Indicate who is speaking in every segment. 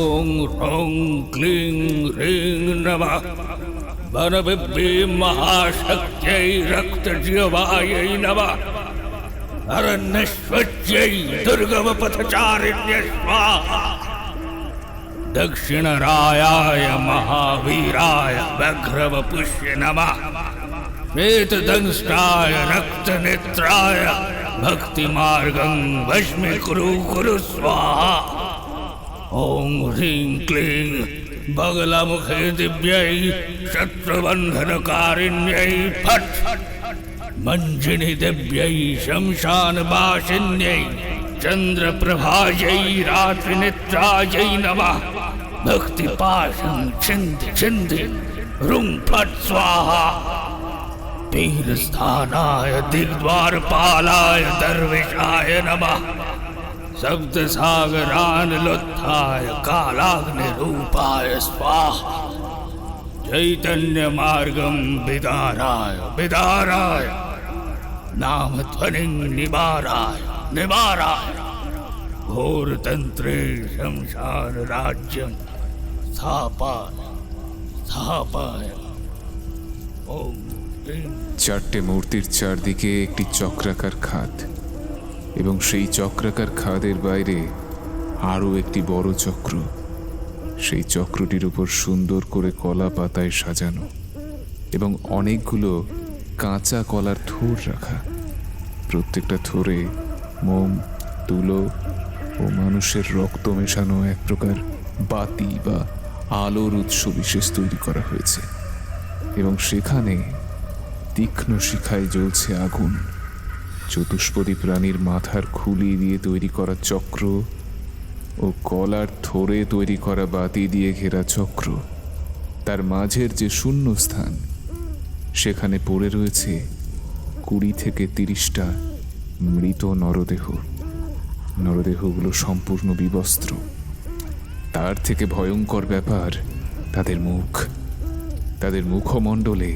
Speaker 1: ওং রং ক্লিং রিং নমঃ বনবিব্বে মহাশক্ত্यै রক্তজিহ্বাयै নমঃ अरण्यश्वच्यै दुर्गमपथचारिण्य स्वाहा दक्षिणरायाय महावीराय व्याघ्रवपुष्य नमः श्वेतदंष्टाय रक्तनेत्राय भक्तिमार्गं भस्मीकुरु कुरु स्वाहा ॐ ह्रीं क्लीं बगलामुखे दिव्यै शत्रुबन्धनकारिण्यै फट् मंजिनी देव्यै शमशानवासिन्यै चंद्रप्रभायै रात्रिनेत्रायै नमः भक्तिपाशं छिन्धि छिन्धि रुं फट् स्वाहा तीर्थस्थानाय दिग्द्वारपालाय दर्विशाय नमः सप्तसागरानलोत्थाय कालाग्निरूपाय स्वाहा चैतन्यमार्गं विदाराय विदाराय नामध्वनिं निवाराय निवाराय घोरतन्त्रे शमशान राज्यं स्थापाय स्थापाय ओम
Speaker 2: চারটে মূর্তির চারদিকে একটি চক্রাকার খাদ এবং সেই চক্রাকার খাদের বাইরে আরও একটি বড় চক্র। সেই চক্রটির উপর সুন্দর করে কলা পাতায় সাজানো এবং অনেকগুলো কাঁচা কলার থোর রাখা। প্রত্যেকটা থোরে মোম, তুলো ও মানুষের রক্ত মেশানো এক প্রকার বাতি বা আলোর উৎস বিশেষ তৈরি করা হয়েছে এবং সেখানে তীক্ষ্ণ শিখায় জ্বলছে আগুন। চতুষ্পদী প্রাণীর মাথার খুলি দিয়ে তৈরি করা চক্র ও কলার থোরে তৈরি করা বাতি দিয়ে ঘেরা চক্র, তার মাঝের যে শূন্য স্থান সেখানে পড়ে রয়েছে 20 থেকে 30টা মৃত নরদেহ। নরদেহগুলো সম্পূর্ণ বিবস্ত্র। তার থেকে ভয়ঙ্কর ব্যাপার তাদের মুখ। তাদের মুখমণ্ডলে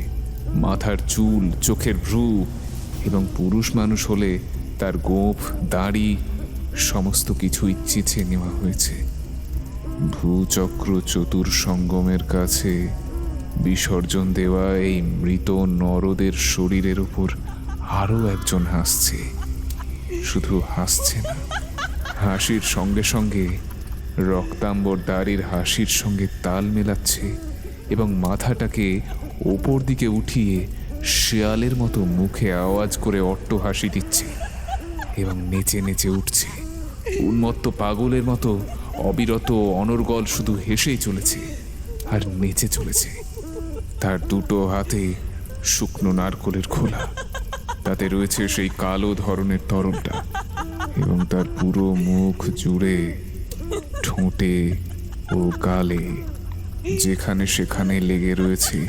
Speaker 2: মাথার চুল, চোখের ভ্রু এবং পুরুষ মানুষ হলে তার গোঁফ, দাড়ি সমস্ত কিছুই চিঁচে নেওয়া হয়েছে। ভূচক্র চতুর্সঙ্গমের কাছে বিসর্জন দেওয়া এই মৃত নরদের শরীরের উপর আরও একজন হাসছে। শুধু হাসছে না, হাসির সঙ্গে সঙ্গে রক্তাম্বর দাড়ির হাসির সঙ্গে তাল মেলাচ্ছে এবং মাথাটাকে ওপর দিকে উঠিয়ে শেয়ালের মতো মুখে আওয়াজ করে অট্ট হাসি দিচ্ছে এবং নেচে নেচে উঠছে। উন্মত্ত পাগলের মতো অবিরত অনর্গল শুধু হেসেই চলেছে আর নেচে চলেছে। তার দুটো হাতে শুকনো নারকোলের খোলা, তাতে রয়েছে সেই কালো ধরনের তরলটা এবং তার পুরো মুখ জুড়ে ঠোঁটে ও গালে যেখানে সেখানে লেগে রয়েছে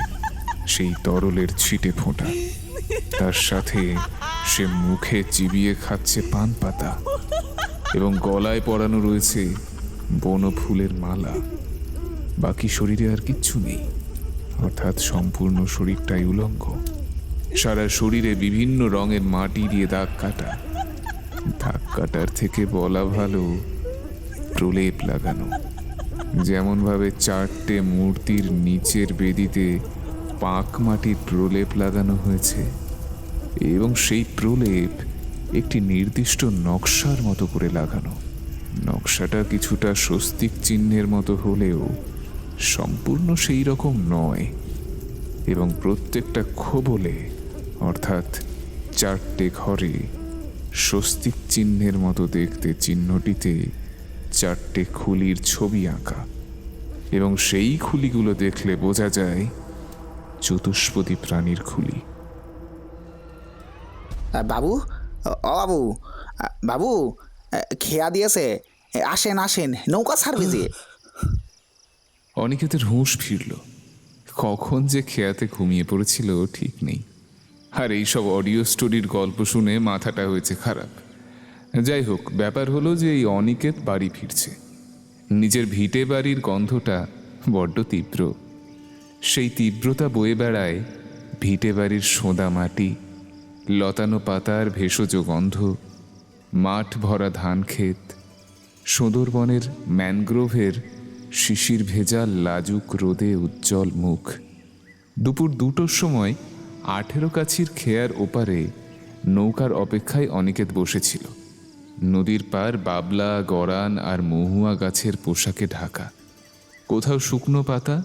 Speaker 2: সেই তরলের ছিটে ফোঁটা। তার সাথে সে মুখে চিবিয়ে খাচ্ছে পান পাতা এবং গলায় পরানো রয়েছে বনফুলের মালা। বাকি শরীরে আর কিচ্ছু নেই, অর্থাৎ সম্পূর্ণ শরীরটাই উলঙ্গ। সারা শরীরে বিভিন্ন রঙের মাটি দিয়ে দাগ কাটা। দাগ কাটার থেকে বলা ভালো প্রলেপ লাগানো। যেমনভাবে 4টে মূর্তির নিচের বেদিতে পাক মাটির প্রলেপ লাগানো হয়েছে এবং সেই প্রলেপ একটি নির্দিষ্ট নকশার মতো করে লাগানো। নকশাটা কিছুটা স্বস্তিক চিহ্নের মতো হলেও সম্পূর্ণ সেই রকম নয় এবং প্রত্যেকটা খোবলে অর্থাৎ 4টে ঘরে স্বস্তিক চিহ্নের মতো দেখতে চিহ্নটিতে 4টে খুলির ছবি আঁকা এবং সেই খুলিগুলো দেখলে বোঝা যায় চতুষ্পদী প্রাণীর খুলি।
Speaker 3: বাবু, ও বাবু, বাবু খেয়া দিয়েছে, আসেন আসেন, নৌকা ছাড়বে যে।
Speaker 2: অনিকেতের হুঁশ ফিরল। কখন যে খেয়াতে ঘুমিয়ে পড়েছিল ঠিক নেই। আর এইসব অডিও স্টোরির গল্প শুনে মাথাটা হয়েছে খারাপ। যাই হোক, ব্যাপার হলো যে এই অনিকেত বাড়ি ফিরছে। নিজের ভিটে বাড়ির গন্ধটা বড্ড তীব্র। সেই তীব্রতা বয়ে বেড়ায় ভিটে বাড়ির সোঁদা মাটি, লতানো পাতার ভেষজ গন্ধ, মাঠ ভরা ধান ক্ষেত, সুন্দরবনের ম্যানগ্রোভের শিশির ভেজা লাজুক রোদে উজ্জ্বল মুখ। দুপুর 2টোর সময় 18 কাছির খেয়ার ওপারে নৌকার অপেক্ষায় অনিকেত বসেছিল। নদীর পার বাবলা, গরান আর মহুয়া গাছের পোশাকে ঢাকা। কোথাও শুকনো পাতা,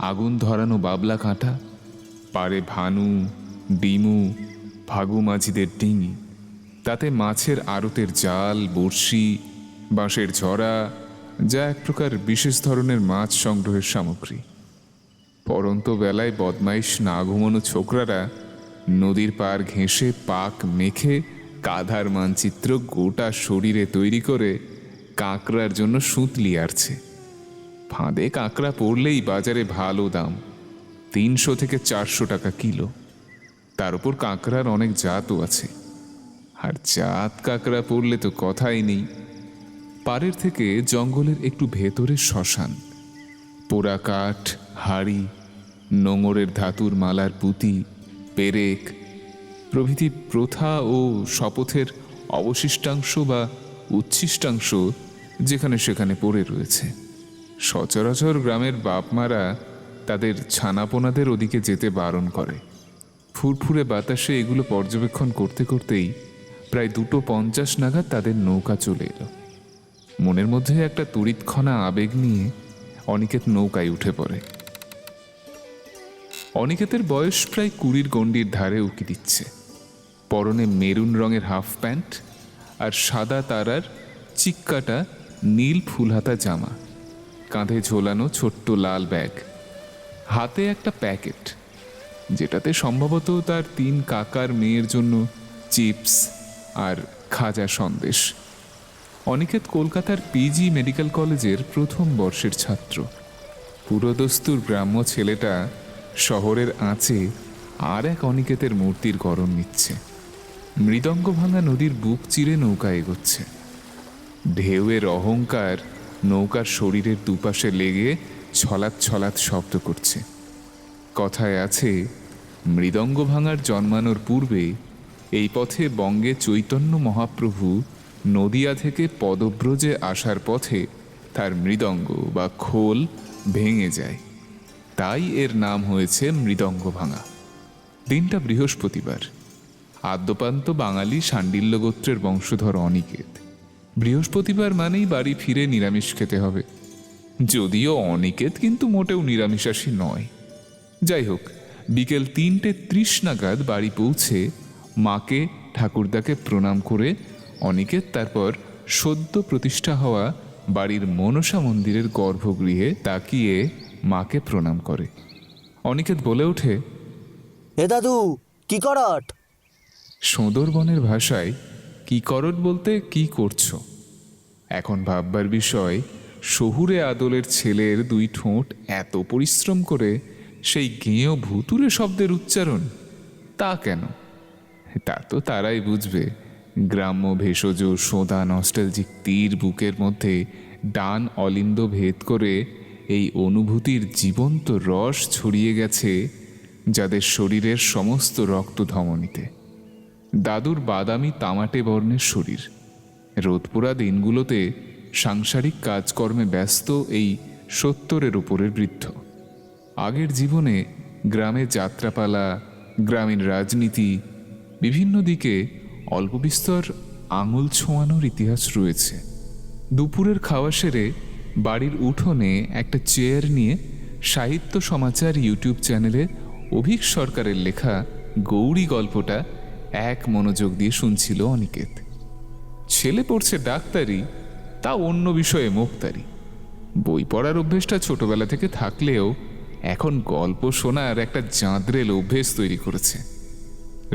Speaker 2: আগুন ধরানো বাবলা কাঁটা, পারে ভানু, ডিমু, ভাগু মাঝিদের ডিঙি, তাতে মাছের আড়তের জাল, বড়শি, বাঁশের ঝরা, যা এক প্রকার বিশেষ ধরনের মাছ সংগ্রহের সামগ্রী। পরন্ত বেলায় বদমাইশ না ঘুমানো ছোকরারা নদীর পার ঘেঁষে পাক মেখে কাঁধার মানচিত্র গোটা শরীরে তৈরি করে কাঁকড়ার জন্য সুতলি আরছে। ফাঁদে কাঁকড়া পড়লেই বাজারে ভালো দাম, 300 থেকে 400 টাকা কিলো। তার উপর কাঁকড়ার অনেক জাতও আছে, আর জাত কাঁকড়া পড়লে তো কথাই নেই। পাড়ের থেকে জঙ্গলের একটু ভেতরে শ্মশান, পোড়া কাঠ, হাড়ি, নোঙরের ধাতুর মালার পুঁতি, পেরেক প্রভৃতি প্রথা ও শপথের অবশিষ্টাংশ বা উচ্ছিষ্টাংশ যেখানে সেখানে পড়ে রয়েছে। সচরাচর গ্রামের বাপমারা তাদের ছানাপোনাদের ওদিকে যেতে বারণ করে। ফুরফুরে বাতাসে এগুলো পর্যবেক্ষণ করতে করতেই প্রায় 2:50 নাগাদ তাদের নৌকা চলে এলো। মনের মধ্যে একটা তড়িৎক্ষণা আবেগ নিয়ে অনিকেত নৌকায় উঠে পড়ে। অনিকেতের বয়স প্রায় 20 গণ্ডির ধারে উকি দিচ্ছে। পরনে মেরুন রঙের হাফ প্যান্ট আর সাদা তারার চিক্কাটা নীল ফুলহাতা জামা, কাঁধে ঝোলানো ছোট্ট লাল ব্যাগ, হাতে একটা প্যাকেট যেটাতে সম্ভবত তার 3 কাকার মেয়ের জন্য চিপস আর খাজা সন্দেশ। অনিকেত কলকাতার পিজি মেডিকেল কলেজের প্রথম বর্ষের ছাত্র। পুরোদস্তুর গ্রাম্য ছেলেটা শহরের আঁচে আর এক অনিকেতের মূর্তির গরম নিচ্ছে। মৃদঙ্গ ভাঙা নদীর বুক চিরে নৌকা এগোচ্ছে। ঢেউয়ের অহংকার নৌকার শরীরের দুপাশে লেগে ছলাৎ ছলাৎ শব্দ করছে। কথায় আছে, মৃদঙ্গ ভাঙার জন্মানোর পূর্বে এই পথে বঙ্গে চৈতন্য মহাপ্রভু নদিয়া থেকে পদব্রজে আসার পথে তার মৃদঙ্গ বা খোল ভেঙে যায়, তাই এর নাম হয়েছে মৃদঙ্গ ভাঙা। দিনটা বৃহস্পতিবার। আদ্যপান্ত বাঙালি শাণ্ডিল্য গোত্রের বংশধর অনিকেত। বৃহস্পতিবার মানেই বাড়ি ফিরে নিরামিষ খেতে হবে। যদিও অনিকেত কিন্তু মোটেও নিরামিষাশী নয়। যাই হোক, বিকেল 3:30 নাগাদ বাড়ি পৌঁছে মাকে ঠাকুরদাকে প্রণাম করে অনিকেত তারপর সদ্য প্রতিষ্ঠা হওয়া বাড়ির মনসা মন্দিরের গর্ভগৃহে তাকিয়ে মাকে প্রণাম করে। অনিকেত বলে ওঠে,
Speaker 4: হে দাদু, কি করট?
Speaker 2: সুন্দরবনের ভাষায় কি করট বলতে কি করছো। এখন ভাববার বিষয়, শহুরে আদলের ছেলের 2 ঠোঁট এত পরিশ্রম করে সেই গেঁয়ো ভুতুরে শব্দের উচ্চারণ, তা কেন? তা তো তারাই বুঝবে গ্রাম্য ভেষজ সোঁদা নস্টালজিক তীর বুকের মধ্যে ডান অলিন্দ ভেদ করে এই অনুভূতির জীবন্ত রস ছড়িয়ে গেছে যাদের শরীরের সমস্ত রক্ত ধমনীতে। দাদুর বাদামি তামাটে বর্ণের শরীর, রোদপোড়া দিনগুলোতে সাংসারিক কাজকর্মে ব্যস্ত এই 70-এর উপরের বৃদ্ধ। আগের জীবনে গ্রামে যাত্রাপালা, গ্রামীণ রাজনীতি, বিভিন্ন দিকে অল্প বিস্তর আঙুল ছোঁয়ানোর ইতিহাস রয়েছে। দুপুরের খাওয়া সেরে বাড়ির উঠোনে একটা চেয়ার নিয়ে সাহিত্য সমাচার ইউটিউব চ্যানেলে অভিক সরকারের লেখা গৌরী গল্পটা এক মনোযোগ দিয়ে শুনছিল অনিকেত। ছেলে পড়ছে ডাক্তারি, তা অন্য বিষয়ে মুক্তারি। বই পড়ার অভ্যেসটা ছোটবেলা থেকে থাকলেও এখন গল্প শোনার একটা জাঁদরেল অভ্যেস তৈরি করেছে।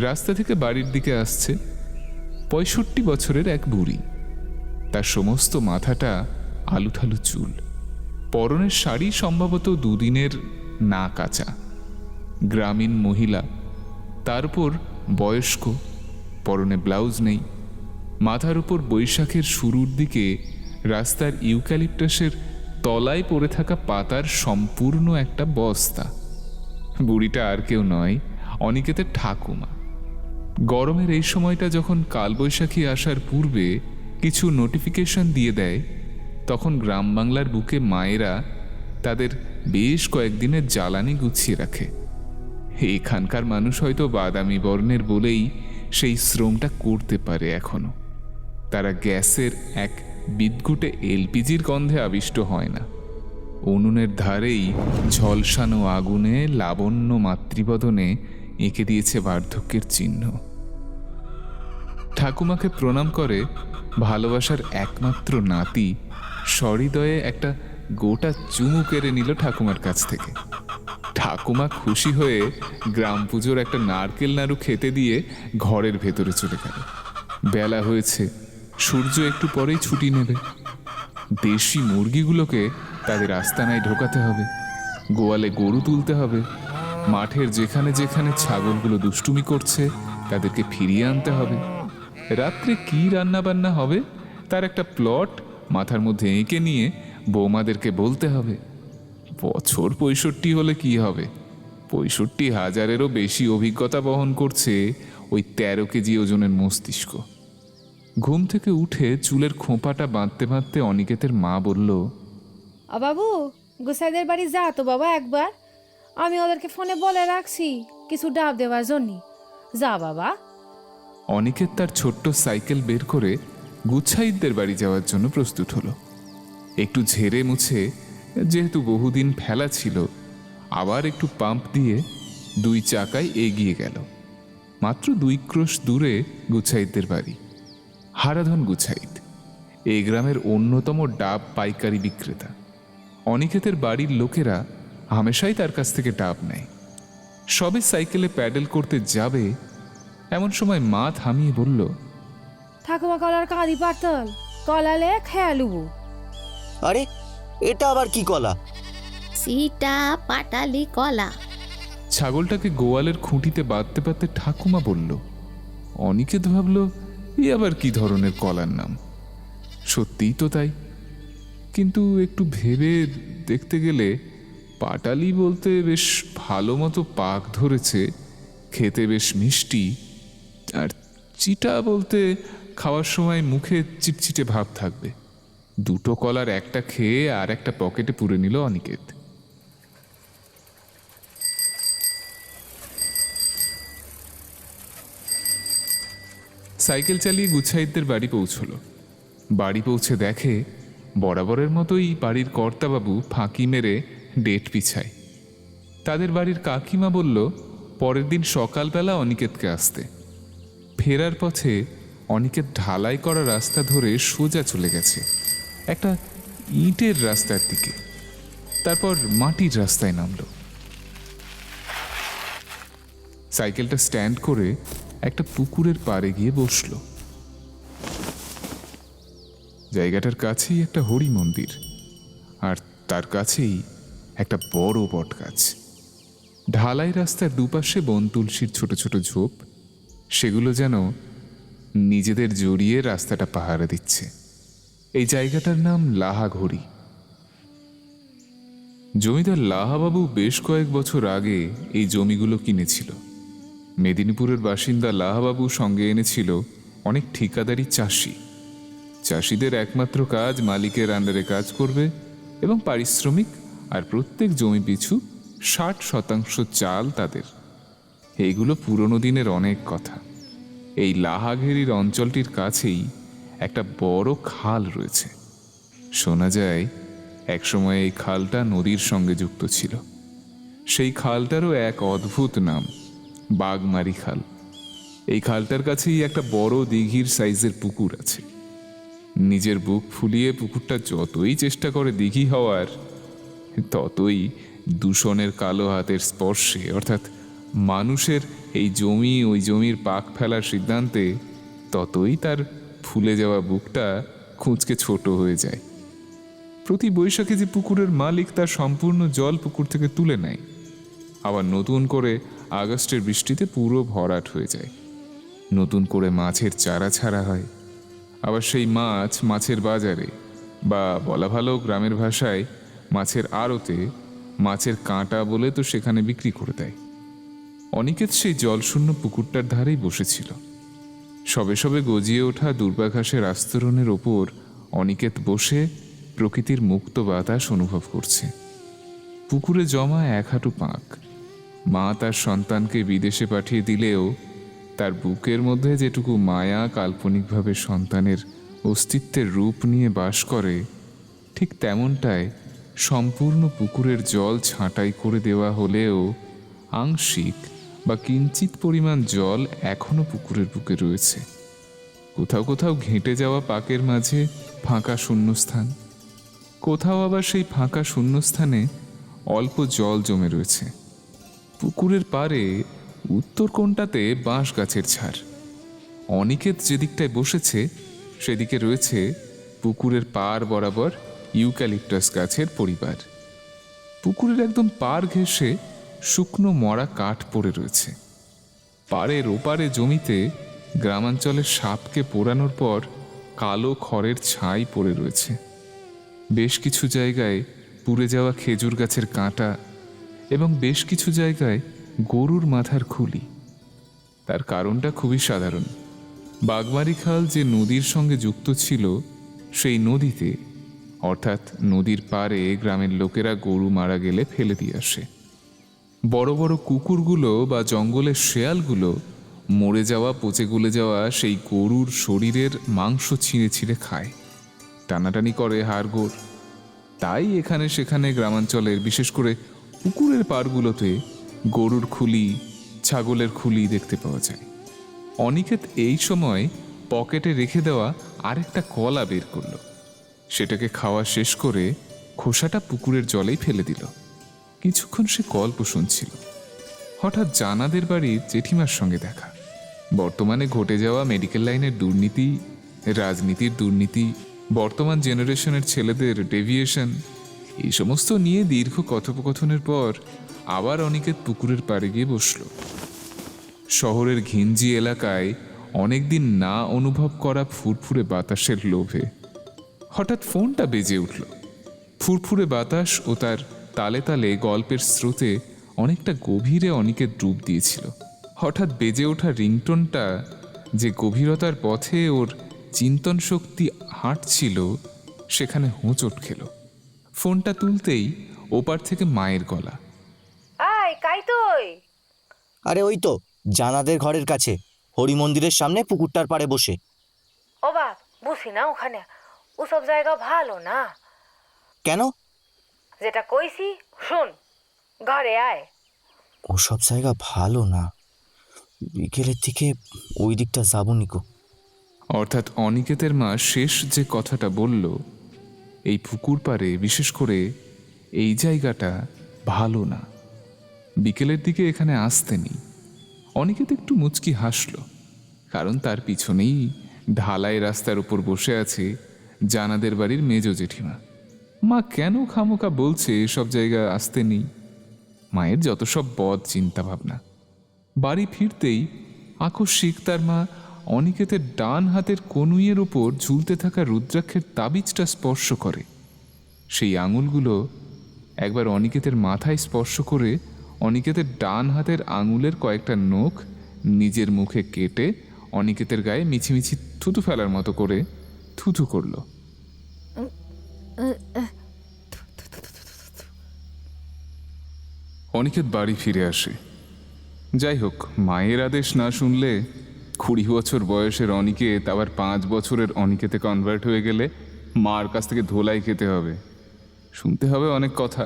Speaker 2: রাস্তা থেকে বাড়ির দিকে আসছে 65 বছরের এক বুড়ি। তার সমস্ত মাথাটা আলুথালু চুল, পরনের শাড়ি সম্ভবত 2 দিনের না কাচা। গ্রামীণ মহিলা, তার উপর বয়স্ক, পরনে ব্লাউজ নেই। মাথার উপর বৈশাখের শুরুর দিকে রাস্তার ইউক্যালিপটাসের তলায় পড়ে থাকা পাতার সম্পূর্ণ একটা বস্তা। বুড়িটা আর কেউ নয়, অনিকেতের ঠাকুমা। গরমের এই সময়টা যখন কালবৈশাখী আসার পূর্বে কিছু নোটিফিকেশন দিয়ে দেয়, তখন গ্রাম বাংলার বুকে মায়েরা তাদের বেশ কয়েকদিনের জ্বালানি গুছিয়ে রাখে। এখানকার মানুষ হয়তো বাদামি বর্ণের বলেই সেই শ্রমটা করতে পারে এখনো। তারা গ্যাসের এক বিদ্যুটে এলপিজির গন্ধে আবিষ্ট হয় না। উনুনের ধারেই ঝলসানো আগুনে লাবণ্য মাতৃবদনে এঁকে দিয়েছে বার্ধক্যের চিহ্ন। ঠাকুমাকে প্রণাম করে ভালোবাসার একমাত্র নাতি সহৃদয়ে একটা গোটা চুমু কেড়ে নিল ঠাকুমার কাছ থেকে। ঠাকুমা খুশি হয়ে গ্রাম পুজোর একটা নারকেল নাড়ু খেতে দিয়ে ঘরের ভেতরে চলে গেল। বেলা হয়েছে, সূর্য একটু পরেই ছুটি নেবে। দেশি মুরগিগুলোকে তাদের আস্তানায় ঢোকাতে হবে, গোয়ালে গরু তুলতে হবে, মাঠের যেখানে যেখানে ছাগলগুলো দুষ্টুমি করছে তাদেরকে ফিরিয়ে আনতে হবে। রাত্রে কি রান্না বান্না হবে তার একটা প্লট মাথার মধ্যে এঁকে নিয়ে বৌমাদেরকে বলতে হবে। বছর 65 হলে কি হবে, 65,000-এরও বেশি অভিজ্ঞতা বহন করছে ওই 13 কেজি ওজনের মস্তিষ্ক। ঘুম থেকে উঠে চুলের খোঁপাটা বাঁধতে বাঁধতে অনিকেতের মা বলল,
Speaker 5: বাবু গোসাইদের বাড়ি যা তো বাবা একবার, আমি ওদেরকে ফোনে বলে রাখছি কিছু ডাব দেওয়ার জন্য, যা বাবা।
Speaker 2: অনিকেত তার ছোট্ট সাইকেল বের করে গুচ্ছাইতদের বাড়ি যাওয়ার জন্য প্রস্তুত হলো। একটু ঝেড়ে মুছে, যেহেতু বহুদিন ফেলা ছিল, আবার একটু পাম্প দিয়ে 2 চাকায় এগিয়ে গেল। মাত্র 2 ক্রোশ দূরে গুচ্ছাইতদের বাড়ি। হারাধন গুচ্ছাইত এই গ্রামের অন্যতম ডাব পাইকারি বিক্রেতা। অনিকেতের বাড়ির লোকেরা হামেশাই তার কাছ থেকে ডাব নেয়। সবে সাইকেলে প্যাডেল করতে যাবে এমন সময় মা থামিয়ে বলল,
Speaker 5: ঠাকুমা কলার কাঁদি পারতল, কলালে খেয়া লুবু।
Speaker 4: আরে এটা আবার কি কলা?
Speaker 6: সিটা পাটালি কলা।
Speaker 2: ছাগলটাকে গোয়ালের খুঁটিতে বাঁধতে বাঁধতে ঠাকুমা বলল। অনিকেত ভাবল, এ আবার কি ধরনের কলার নাম। সত্যিই তো তাই, কিন্তু একটু ভেবে দেখতে গেলে পাটালি বলতে বেশ ভালো মতো পাক ধরেছে, খেতে বেশ মিষ্টি, আর চিটা বলতে খাওয়ার সময় মুখে চিটচিটে ভাব থাকবে। 2 কলার একটা খেয়ে আর একটা পকেটে পুরে নিল অনিকেত। সাইকেল চালিয়ে গুচ্ছাইতদের বাড়ি পৌঁছলো। বাড়ি পৌঁছে দেখে বরাবরের মতোই বাড়ির কর্তাবাবু ফাঁকি মেরে ডেট পিছায়। তাদের বাড়ির কাকিমা বলল পরের দিন সকালবেলা অনিকেতকে আসতে। ফেরার পথে অনিকেত ঢালাই করা রাস্তা ধরে সোজা চলে গেছে একটা ইটের রাস্তার দিকে, তারপর মাটির রাস্তায় নামলো। সাইকেলটা স্ট্যান্ড করে একটা পুকুরের পাড়ে গিয়ে বসলো। জায়গাটার কাছেই একটা হরি মন্দির, আর তার কাছেই একটা বড় বট গাছ। ঢালাই রাস্তার দুপাশে বন তুলসীর ছোট ছোট ঝোপ, সেগুলো যেন নিজেদের জড়িয়ে রাস্তাটা পাহারা দিচ্ছে। এই জায়গাটার নাম লাহাঘড়ি। জমিদার লাহাবাবু বেশ কয়েক বছর আগে এই জমিগুলো কিনেছিল। মেদিনীপুরের বাসিন্দা লাহাবাবু সঙ্গে এনেছিল অনেক ঠিকাদারি চাষি। চাষিদের একমাত্র কাজ মালিকের আন্ডারে কাজ করবে এবং পারিশ্রমিক, আর প্রত্যেক জমি পিছু 60% চাল তাদের। এইগুলো পুরনো দিনের অনেক কথা। এই লাহাঘেরির অঞ্চলটির কাছেই একটা বড় খাল রয়েছে। শোনা যায় একসময় এই খালটা নদীর সঙ্গে যুক্ত ছিল। সেই খালটারও এক অদ্ভুত নাম, বাগমারি খাল। এই খালটার কাছেই একটা বড় দিঘির সাইজের পুকুর আছে। নিজের বুক ফুলিয়ে পুকুরটা যতই চেষ্টা করে দিঘি হওয়ার, ততই দূষণের কালো হাতের স্পর্শে, অর্থাৎ মানুষের এই জমি ওই জমির পাক ফেলার সিদ্ধান্তে, ততই তার ফুলে যাওয়া বুকটা খুঁচকে ছোট হয়ে যায়। প্রতি বৈশাখে যে পুকুরের মালিক তার সম্পূর্ণ জল পুকুর থেকে তুলে নেয়, আবার নতুন করে আগস্টের বৃষ্টিতে পুরো ভরাট হয়ে যায়। নতুন করে মাছের চারা ছাড়া হয়। আবার সেই মাছ মাছের বাজারে, বা বলা ভালো গ্রামের ভাষায় মাছের আড়তে, মাছের কাঁটা বলে তো সেখানে বিক্রি করে দেয়। অনিকেত সেই জলশূন্য পুকুরটার ধারেই বসেছিল। সবে সবে গজিয়ে ওঠা দুর্বা ঘাসের আস্তরণের ওপর অনিকেত বসে প্রকৃতির মুক্ত বাতাস অনুভব করছে। পুকুরে জমা 1 হাঁটু পাঁক। মা তার সন্তানকে বিদেশে পাঠিয়ে দিলেও তার বুকের মধ্যে যেটুকু মায়া কাল্পনিকভাবে সন্তানের অস্তিত্বের রূপ নিয়ে বাস করে, ঠিক তেমনটাই সম্পূর্ণ পুকুরের জল ছাঁটাই করে দেওয়া হলেও আংশিক বা কিঞ্চিত পরিমাণ জল এখনো পুকুরের বুকে রয়েছে। কোথাও কোথাও ঘেঁটে যাওয়া পাকের মাঝে ফাঁকা শূন্যস্থান, কোথাও আবার সেই ফাঁকা শূন্যস্থানে অল্প জল জমে রয়েছে। পুকুরের পাড়ে উত্তর কোণটাতে বাঁশ গাছের ঝাড়। অনিকেত যেদিকটায় বসেছে সেদিকে রয়েছে পুকুরের পাড় বরাবর ইউক্যালিপটাস গাছের পরিবার। পুকুরের একদম পাড় ঘেঁষে শুকনো মরা কাঠ পড়ে রয়েছে। পাড়ের ওপারে জমিতে গ্রামাঞ্চলের সাপকে পোড়ানোর পর কালো খড়ের ছাই পড়ে রয়েছে। বেশ কিছু জায়গায় পুড়ে যাওয়া খেজুর গাছের কাঁটা এবং বেশ কিছু জায়গায় গরুর মাথার খুলি। তার কারণটা খুবই সাধারণ। বাগমারি খাল যে নদীর সঙ্গে যুক্ত ছিল, সেই নদীতে অর্থাৎ নদীর পাড়ে গ্রামের লোকেরা গরু মারা গেলে ফেলে দিয়ে আসে। বড় বড় কুকুরগুলো বা জঙ্গলের শেয়ালগুলো মরে যাওয়া পচে গলে যাওয়া সেই গরুর শরীরের মাংস ছিঁড়ে ছিঁড়ে খায়, টানাটানি করে হাড়গোড়। তাই এখানে সেখানে গ্রামাঞ্চলের বিশেষ করে পুকুরের পাড়গুলোতে গরুর খুলি, ছাগলের খুলি দেখতে পাওয়া যায়। অনিকেত এই সময় পকেটে রেখে দেওয়া আরেকটা কলা বের করলো। সেটাকে খাওয়া শেষ করে খোসাটা পুকুরের জলেই ফেলে দিল। কিছুক্ষণ সে গল্প শুনছিল। হঠাৎ জানাদের বাড়ির জেঠিমার সঙ্গে দেখা। বর্তমানে ঘটে যাওয়া মেডিকেল লাইনের দুর্নীতি, রাজনীতির দুর্নীতি, বর্তমান জেনারেশনের ছেলেদের ডেভিয়েশন, এই সমস্ত নিয়ে দীর্ঘ কথোপকথনের পর আবার অনিকেত পুকুরের পাড়ে গিয়ে বসল। শহরের ঘিঞ্জি এলাকায় অনেকদিন না অনুভব করা ফুরফুরে বাতাসের লোভে হঠাৎ ফোনটা বেজে উঠল। ফুরফুরে বাতাস ও তার তালে তালে গল্পের স্রোতে অনেকটা গভীরে অনিকেত ডুব দিয়েছিল। হঠাৎ বেজে ওঠা রিংটোনটা যে গভীরতার পথে ওর চিন্তন শক্তি হাঁটছিল, সেখানে হোঁচট খেল। ফোনটা তুলতেই ওপার থেকে মায়ের গলা।
Speaker 5: আয় কাই তুই?
Speaker 4: আরে ওই তো জানাদের ঘরের কাছে হরি মন্দিরের সামনে পুকুরটার পাড়ে বসে।
Speaker 5: ও বাপ, বুঝি না ওখানে ওসব জায়গা ভালো না।
Speaker 4: কেন?
Speaker 5: যেটা কইছি শুন, ঘরে আয়।
Speaker 4: ওসব জায়গা ভালো না, বিকেলের দিকে ওই দিকটা যাবো নিকো।
Speaker 2: অর্থাৎ অনিকেতের মা শেষ যে কথাটা বলল, এই পুকুর পাড়ে বিশেষ করে এই জায়গাটা ভালো না, বিকেলের দিকে এখানে আসতে নেই। অনিকেত একটু মুচকি হাসল, কারণ তার পিছনেই ঢালাই রাস্তার উপর বসে আছে জানাদের বাড়ির মেজ জেঠিমা। মা কেন খামোকা বলছে এসব জায়গা আসতে নেই? মায়ের যত সব বদ চিন্তা ভাবনা। বাড়ি ফিরতেই আকস্মিক তার মা অনিকেতের ডান হাতের কনুইয়ের উপর ঝুলতে থাকা রুদ্রাক্ষের তাবিজটা স্পর্শ করে। সেই আঙুলগুলো একবার অনিকেতের মাথায় স্পর্শ করে অনিকেতের ডান হাতের আঙুলের কয়েকটা নখ নিজের মুখে কেটে অনিকেতের গায়ে মিছিমিছি থুতু ফেলার মতো করে থুতু করল। অনিকেত বাড়ি ফিরে আসে। যাই হোক, মায়ের আদেশ না শুনলে 20 বছর বয়সের অনিকেত আবার 5 বছরের অনিকেতে কনভার্ট হয়ে গেলে মার কাছ থেকে ধোলাই খেতে হবে, শুনতে হবে অনেক কথা।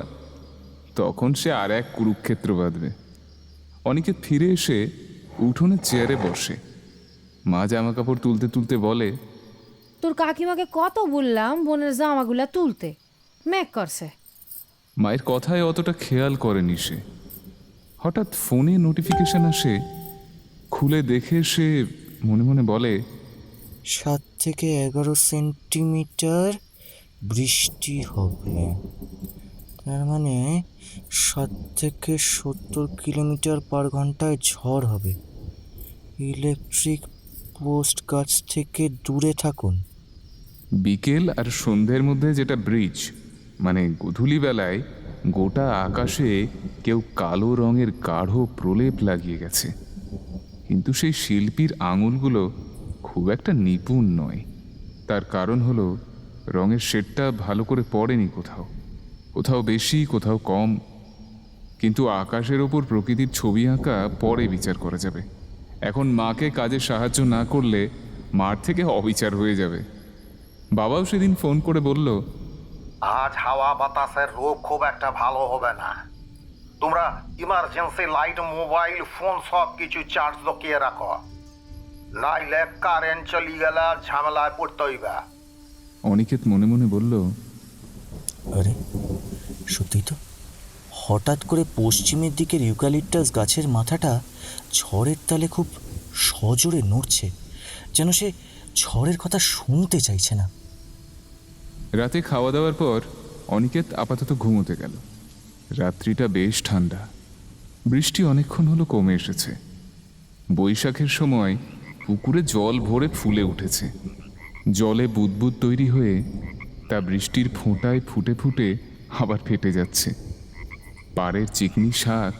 Speaker 2: তখন সে আর এক কুরুক্ষেত্র বাঁধবে। অনিকেত ফিরে এসে উঠোনের চেয়ারে বসে। মা জামা কাপড় তুলতে তুলতে বলে,
Speaker 5: তোর কাকিমাকে কত বললাম বোনের জামাগুলা তুলতে, মেক করছে।
Speaker 2: মায়ের কথায় অতটা খেয়াল করেনি সে। হঠাৎ ফোনে নোটিফিকেশন আসে। খুলে দেখে সে মনে মনে বলে,
Speaker 4: 7 থেকে 11 সেন্টিমিটার বৃষ্টি হবে, তার মানে 7 থেকে 70 কিলোমিটার পার ঘন্টায় ঝড় হবে। ইলেকট্রিক পোস্ট গাছ থেকে দূরে থাকুন।
Speaker 2: বিকেল আর সন্ধ্যের মধ্যে যেটা ব্রিজ, মানে গধূলি বেলায় গোটা আকাশে কেউ কালো রঙের গাঢ় প্রলেপ লাগিয়ে গেছে। কিন্তু সেই শিল্পীর আঙুলগুলো খুব একটা নিপুণ নয়। তার কারণ হলো রঙের শেডটা ভালো করে পড়েনি, কোথাও কোথাও বেশি, কোথাও কম। কিন্তু আকাশের ওপর প্রকৃতির ছবি আঁকা পরে বিচার করা যাবে। এখন মাকে কাজে সাহায্য না করলে মার থেকে অবিচার হয়ে যাবে। বাবাও সেদিন ফোন করে বলল,
Speaker 7: আজ হাওয়া বাতাসের রোগ খুব একটা ভালো হবে না। তোমরা ইমার্জেন্সি লাইট, মোবাইল ফোন সব কিছু চার্জ দকিয়ে রাখো, নাইলে কারেন্ট চলি গেলে ঝামেলায় পড়তে হইবে।
Speaker 2: অনিকেত মনে মনে বলল,
Speaker 4: আরে সত্যিই তো, হঠাৎ করে পশ্চিমের দিকের ইউক্যালিপটাস গাছের মাথাটা ঝড়ের তালে খুব সজোরে নড়ছে, যেন সে ঝড়ের কথা শুনতে চাইছে না।
Speaker 2: রাতে খাওয়া দাওয়ার পর অনিকেত আপাতত ঘুমোতে গেল। রাত্রিটা বেশ ঠান্ডা, বৃষ্টি অনেকক্ষণ হলো কমে এসেছে। বৈশাখের সময় পুকুরে জল ভরে ফুলে উঠেছে, জলে বুদবুদ তৈরি হয়ে তা বৃষ্টির ফোঁটায় ফুটে ফুটে আবার ফেটে যাচ্ছে। পাড়ের চিকনি শাক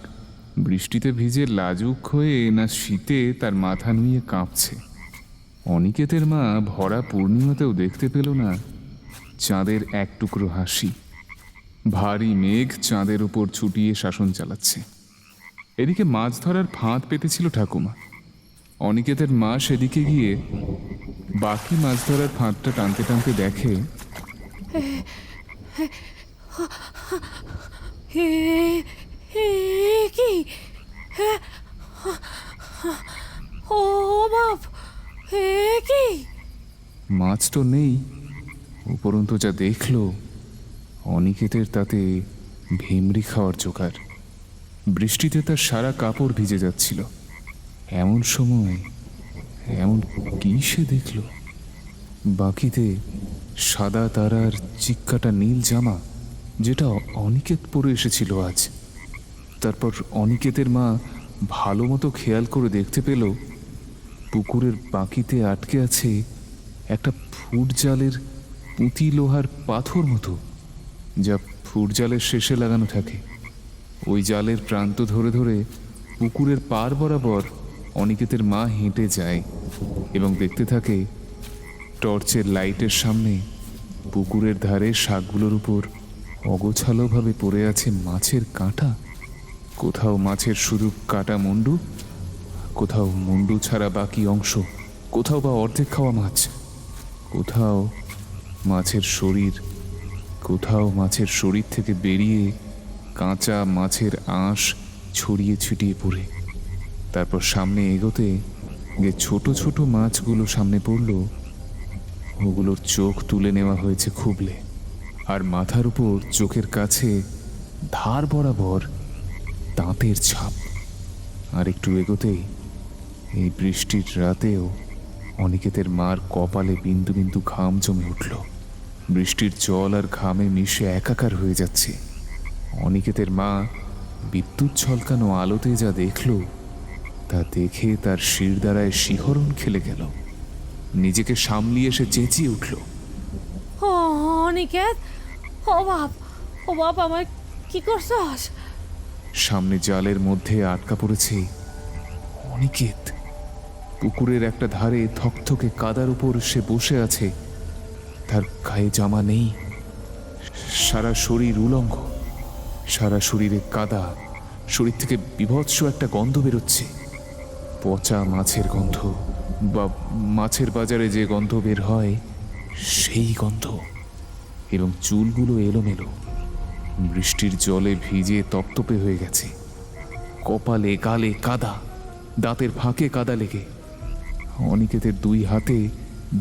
Speaker 2: বৃষ্টিতে ভিজে লাজুক হয়ে না শীতে তার মাথা নুয়ে কাঁপছে। অনিকেতের মা ভরা পূর্ণিমাতেও দেখতে পেল না চাঁদের এক টুকরো হাসি। ভারী মেঘ চাঁদের উপর ছুটিয়ে শাসন চালাচ্ছে। এদিকে মাছ ধরার ফাঁদ পেতেছিল ঠাকুমা। অনিকেতের মা সেদিকে গিয়ে বাকি মাছ ধরার ফাঁদটা টানতে টানতে দেখে
Speaker 5: কি ও বাপ, কি
Speaker 2: মাছ তো নেই, উপরন্তু যা দেখলো অনিকেতের তাতে ভিমরি খাওয়ার জোগাড়। বৃষ্টিতে তার সারা কাপড় ভিজে যাচ্ছিল। এমন সময় এমন কি সে দেখল, বাকিতে সাদা তারার চিক্কাটা নীল জামা, যেটা অনিকেত পরে এসেছিল আজ। তারপর অনিকেতের মা ভালো মতো খেয়াল করে দেখতে পেল পুকুরের বাকিতে আটকে আছে একটা ফুট জালের পুঁতি লোহার পাথর মতো, যা ফুট জালের শেষে লাগানো থাকে। ওই জালের প্রান্ত ধরে ধরে পুকুরের পার বরাবর অনিকেতের মা হেঁটে যায় এবং দেখতে থাকে টর্চের লাইটের সামনে পুকুরের ধারে শাকগুলোর উপর অগোছালোভাবে পড়ে আছে মাছের কাঁটা। কোথাও মাছের শুধু কাটা মুন্ডু, কোথাও মুন্ডু ছাড়া বাকি অংশ, কোথাও বা অর্ধেক খাওয়া মাছ, কোথাও মাছের শরীর, কোথাও মাছের শরীর থেকে বেরিয়ে কাঁচা মাছের আঁশ ছড়িয়ে ছিটিয়ে পড়ে। তারপর সামনে এগোতে যে ছোট ছোট মাছগুলো সামনে পড়ল, ওগুলোর চোখ তুলে নেওয়া হয়েছে খুবলে, আর মাথার উপর চোখের কাছে ধার বরাবর দাঁতের ছাপ। আর একটু এগোতেই এই বৃষ্টির রাতেও অনিকেতের মার কপালে বিন্দু বিন্দু ঘাম জমে উঠল। বৃষ্টির জল আর ঘামে মিশে একাকার হয়ে যাচ্ছে। অনিকেতের মা বিদ্যুৎ ঝলকানো আলোতে যা দেখল, তা দেখে তার শিরদাঁড়ায় শিহরণ খেলে গেল। নিজেকে সামলিয়ে সে চেঁচিয়ে উঠল,
Speaker 5: ও অনিকেত, ও বাপ আমার কি করছস?
Speaker 2: সামনে জালের মধ্যে আটকা পড়েছে অনিকেত। পুকুরের একটা ধারে থকথকে কাদার উপর সে বসে আছে। তার গায়ে জামা নেই, সারা শরীর উলঙ্গ, সারা শরীরে কাদা, শরীর থেকে বিভৎস একটা গন্ধ বেরোচ্ছে, পচা মাছের গন্ধ, বা মাছের বাজারে যে গন্ধ বের হয় সেই গন্ধ। এবং চুলগুলো এলোমেলো, বৃষ্টির জলে ভিজে তপ্তপে হয়ে গেছে। কপালে গালে কাদা, দাঁতের ফাঁকে কাদা লেগে। অনিকেতের দুই হাতে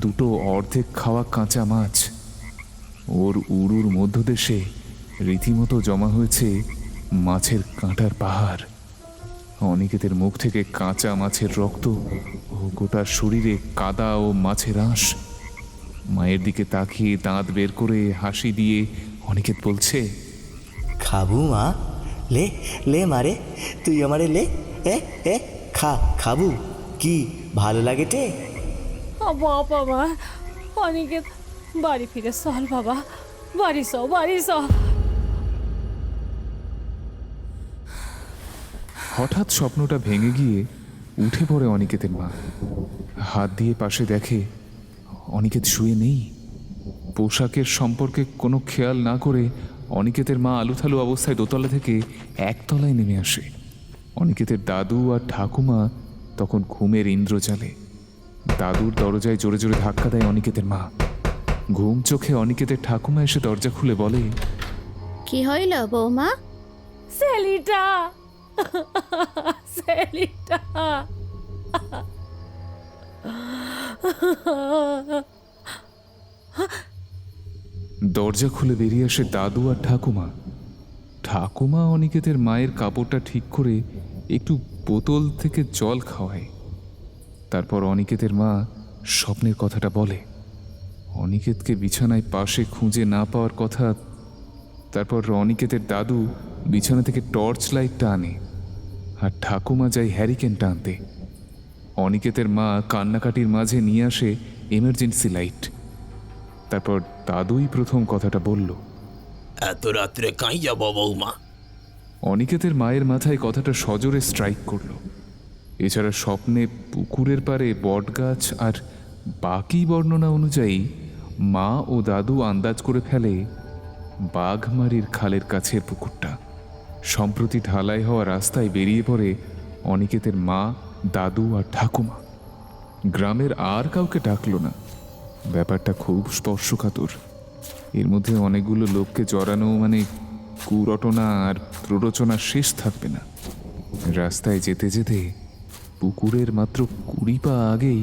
Speaker 2: দুটো অর্ধেক খাওয়া কাঁচা মাছ। ওর উড়ুর মধ্যদেশে রীতিমতো জমা হয়েছে মাছের কাঁটার পাহাড়। অনিকেতের মুখ থেকে কাঁচা মাছের রক্ত ও গোটা শরীরে কাদা ও মাছের আঁশ। মায়ের দিকে তাকিয়ে দাঁত বের করে হাসি দিয়ে অনিকেত বলছে,
Speaker 4: খাবু মা, লে লে মারে, তুই আমারে লে, এ খাবু, কি ভালো লাগে টে?
Speaker 5: বাপ আমার, অনিকেত বাড়ি ফিরে চল বাবা, বাড়ি চ।
Speaker 2: হঠাৎ স্বপ্নটা ভেঙে গিয়ে উঠে পড়ে অনিকেতের মা। হাত দিয়ে পাশে দেখে অনিকেত শুয়ে নেই, পোশাকের সম্পর্কে কোনো খেয়াল না করে অনিকেতের মা আলুথালু অবস্থায় দোতলা থেকে একতলায় নেমে আসে। অনিকেতের দাদু আর ঠাকুমা তখন ঘুমের ইন্দ্রজালে। দাদুর দরজায় জোরে জোরে ধাক্কা দেয় অনিকেতের মা। ঘুম চোখে অনিকেতের ঠাকুমা এসে দরজা খুলে বলে,
Speaker 6: কি হইল বৌমা?
Speaker 5: সেলিটা সেলিটা
Speaker 2: দরজা খুলে বেরিয়ে আসে দাদু আর ঠাকুমা। ঠাকুমা অনিকেতের মায়ের কাপড়টা ঠিক করে একটু বোতল থেকে জল খাওয়ায়। তারপর অনিকেতের মা স্বপ্নের কথাটা বলে, অনিকেতকে বিছানায় পাশে খুঁজে না পাওয়ার কথা। তারপর অনিকেতের দাদু বিছানা থেকে টর্চ লাইটটা আনে আর ঠাকুমা যায় হ্যারিকেনটা আনতে। অনিকেতের মা কান্নাকাটির মাঝে নিয়ে আসে এমার্জেন্সি লাইট। তারপর দাদুই প্রথম কথাটা বলল,
Speaker 1: এত রাত্রে কাই যাব বৌমা?
Speaker 2: অনিকেতের মায়ের মাথায় কথাটা সজোরে স্ট্রাইক করল। এছাড়া স্বপ্নে পুকুরের পাড়ে বটগাছ আর বাকি বর্ণনা অনুযায়ী মা ও দাদু আন্দাজ করে ফেলে বাঘমারির খালের কাছের পুকুরটা। সম্প্রতি ঢালাই হওয়া রাস্তায় বেরিয়ে পড়ে অনিকেতের মা, দাদু আর ঠাকুমা। গ্রামের আর কাউকে ডাকল না। ব্যাপারটা খুব স্পর্শকাতর। এর মধ্যে অনেকগুলো লোককে জড়ানো মানে কুরটনা আর প্ররোচনা শেষ থাকবে না। রাস্তায় যেতে যেতে পুকুরের মাত্র 20 পা আগেই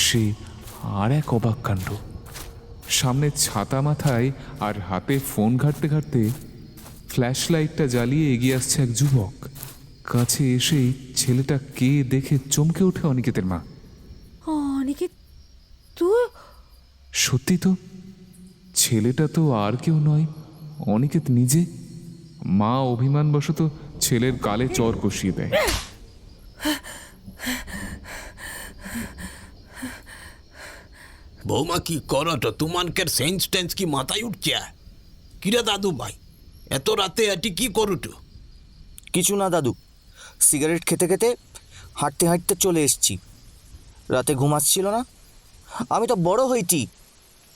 Speaker 2: সে আর এক অবাক কাণ্ড। সামনে ছাতা মাথায় আর হাতে ফোন ঘাঁটতে ঘাঁটতে ফ্ল্যাশ লাইটটা জ্বালিয়ে এগিয়ে আসছে এক যুবক। কাছে এসেই ছেলেটা কে দেখে চমকে ওঠে অনিকেতের মা।
Speaker 5: অনিকেত, তুই?
Speaker 2: সত্যি তো, ছেলেটা তো আর কেউ নয়, অনিকেত নিজে। মা অভিমানবশত ছেলের গালে চর কষিয়ে দেয়।
Speaker 1: বৌমা কি করো তো? তোমানকের সেন্স টেন্স কি মাথায় উঠছে? কিরে দাদু ভাই, এত রাতে এটি কি করুটু?
Speaker 4: কিছু না দাদু, সিগারেট খেতে খেতে হাঁটতে হাঁটতে চলে এসছি। রাতে ঘুমাচ্ছিল না, আমি তো বড় হইটি,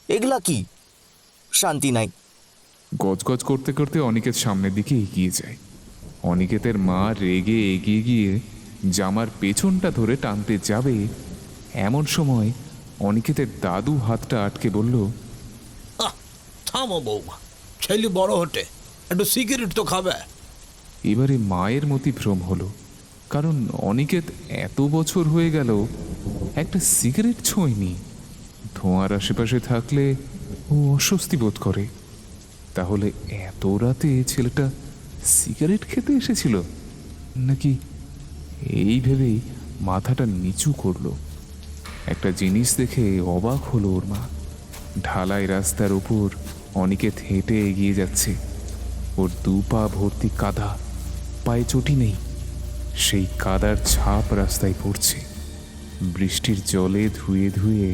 Speaker 4: এগুলা কি শান্তি নাই।
Speaker 2: গজগজ করতে করতে অনিকেত সামনের দিকে এগিয়ে যায়। অনিকেতের মা রেগে এগিয়ে গিয়ে জামার পেছনটা ধরে টানতে যাবে, এমন সময় অনিকেতের দাদু হাতটা আটকে বলল,
Speaker 1: থামো বৌমা, ছেলে বড় হটে, একটু সিগারেট তো খাবে।
Speaker 2: এবারে মায়ের মতি ভ্রম হলো, কারণ অনিকেত এত বছর হয়ে গেল একটা সিগারেট ছোঁয়নি। ধোঁয়ার আশেপাশে থাকলে ও অস্বস্তি বোধ করে। তাহলে এত রাতে ছেলেটা সিগারেট খেতে এসেছিল নাকি? এই ভেবেই মাথাটা নিচু করলো। একটা জিনিস দেখে অবাক হলো ওর মা। ঢালাই রাস্তার উপর অনিকেত হেঁটে এগিয়ে যাচ্ছে। ওর 2 পা ভর্তি কাদা, পায়ে চটি নেই। সেই কাদার ছাপ রাস্তায় পড়ছে। বৃষ্টির জলে ধুয়ে ধুয়ে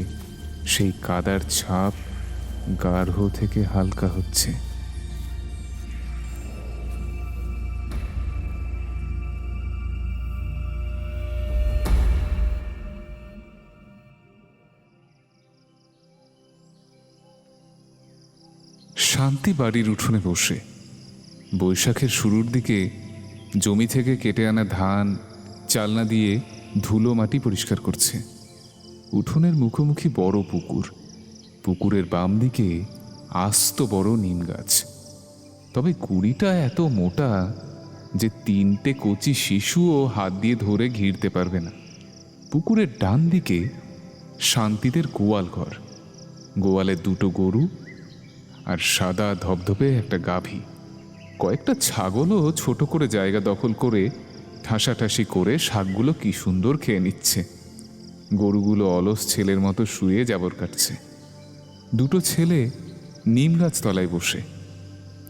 Speaker 2: সেই কাদার ছাপ গাঢ় থেকে হালকা হচ্ছে। শান্তি বাড়ির উঠোনে বসে বৈশাখের শুরুর দিকে জমি থেকে কেটে আনা ধান চালনা দিয়ে ধুলো মাটি পরিষ্কার করছে। উঠোনের মুখোমুখি বড় পুকুর। পুকুরের বাম দিকে আস্ত বড় নিম গাছ, তবে গুড়িটা এত মোটা যে 3টে কচি শিশুও হাত দিয়ে ধরে ঘিরতে পারবে না। পুকুরের ডান দিকে শান্তিদের গোয়াল ঘর। গোয়ালে 2টো গরু আর সাদা ধবধবে একটা গাভী। কয়েকটা ছাগলও ছোট করে জায়গা দখল করে ঠাসাঠাসি করে শাকগুলো কি সুন্দর খেয়ে নিচ্ছে। গরুগুলো অলস ছেলের মতো শুয়ে জাবর কাটছে। 2টো ছেলে নিম গাছ তলায় বসে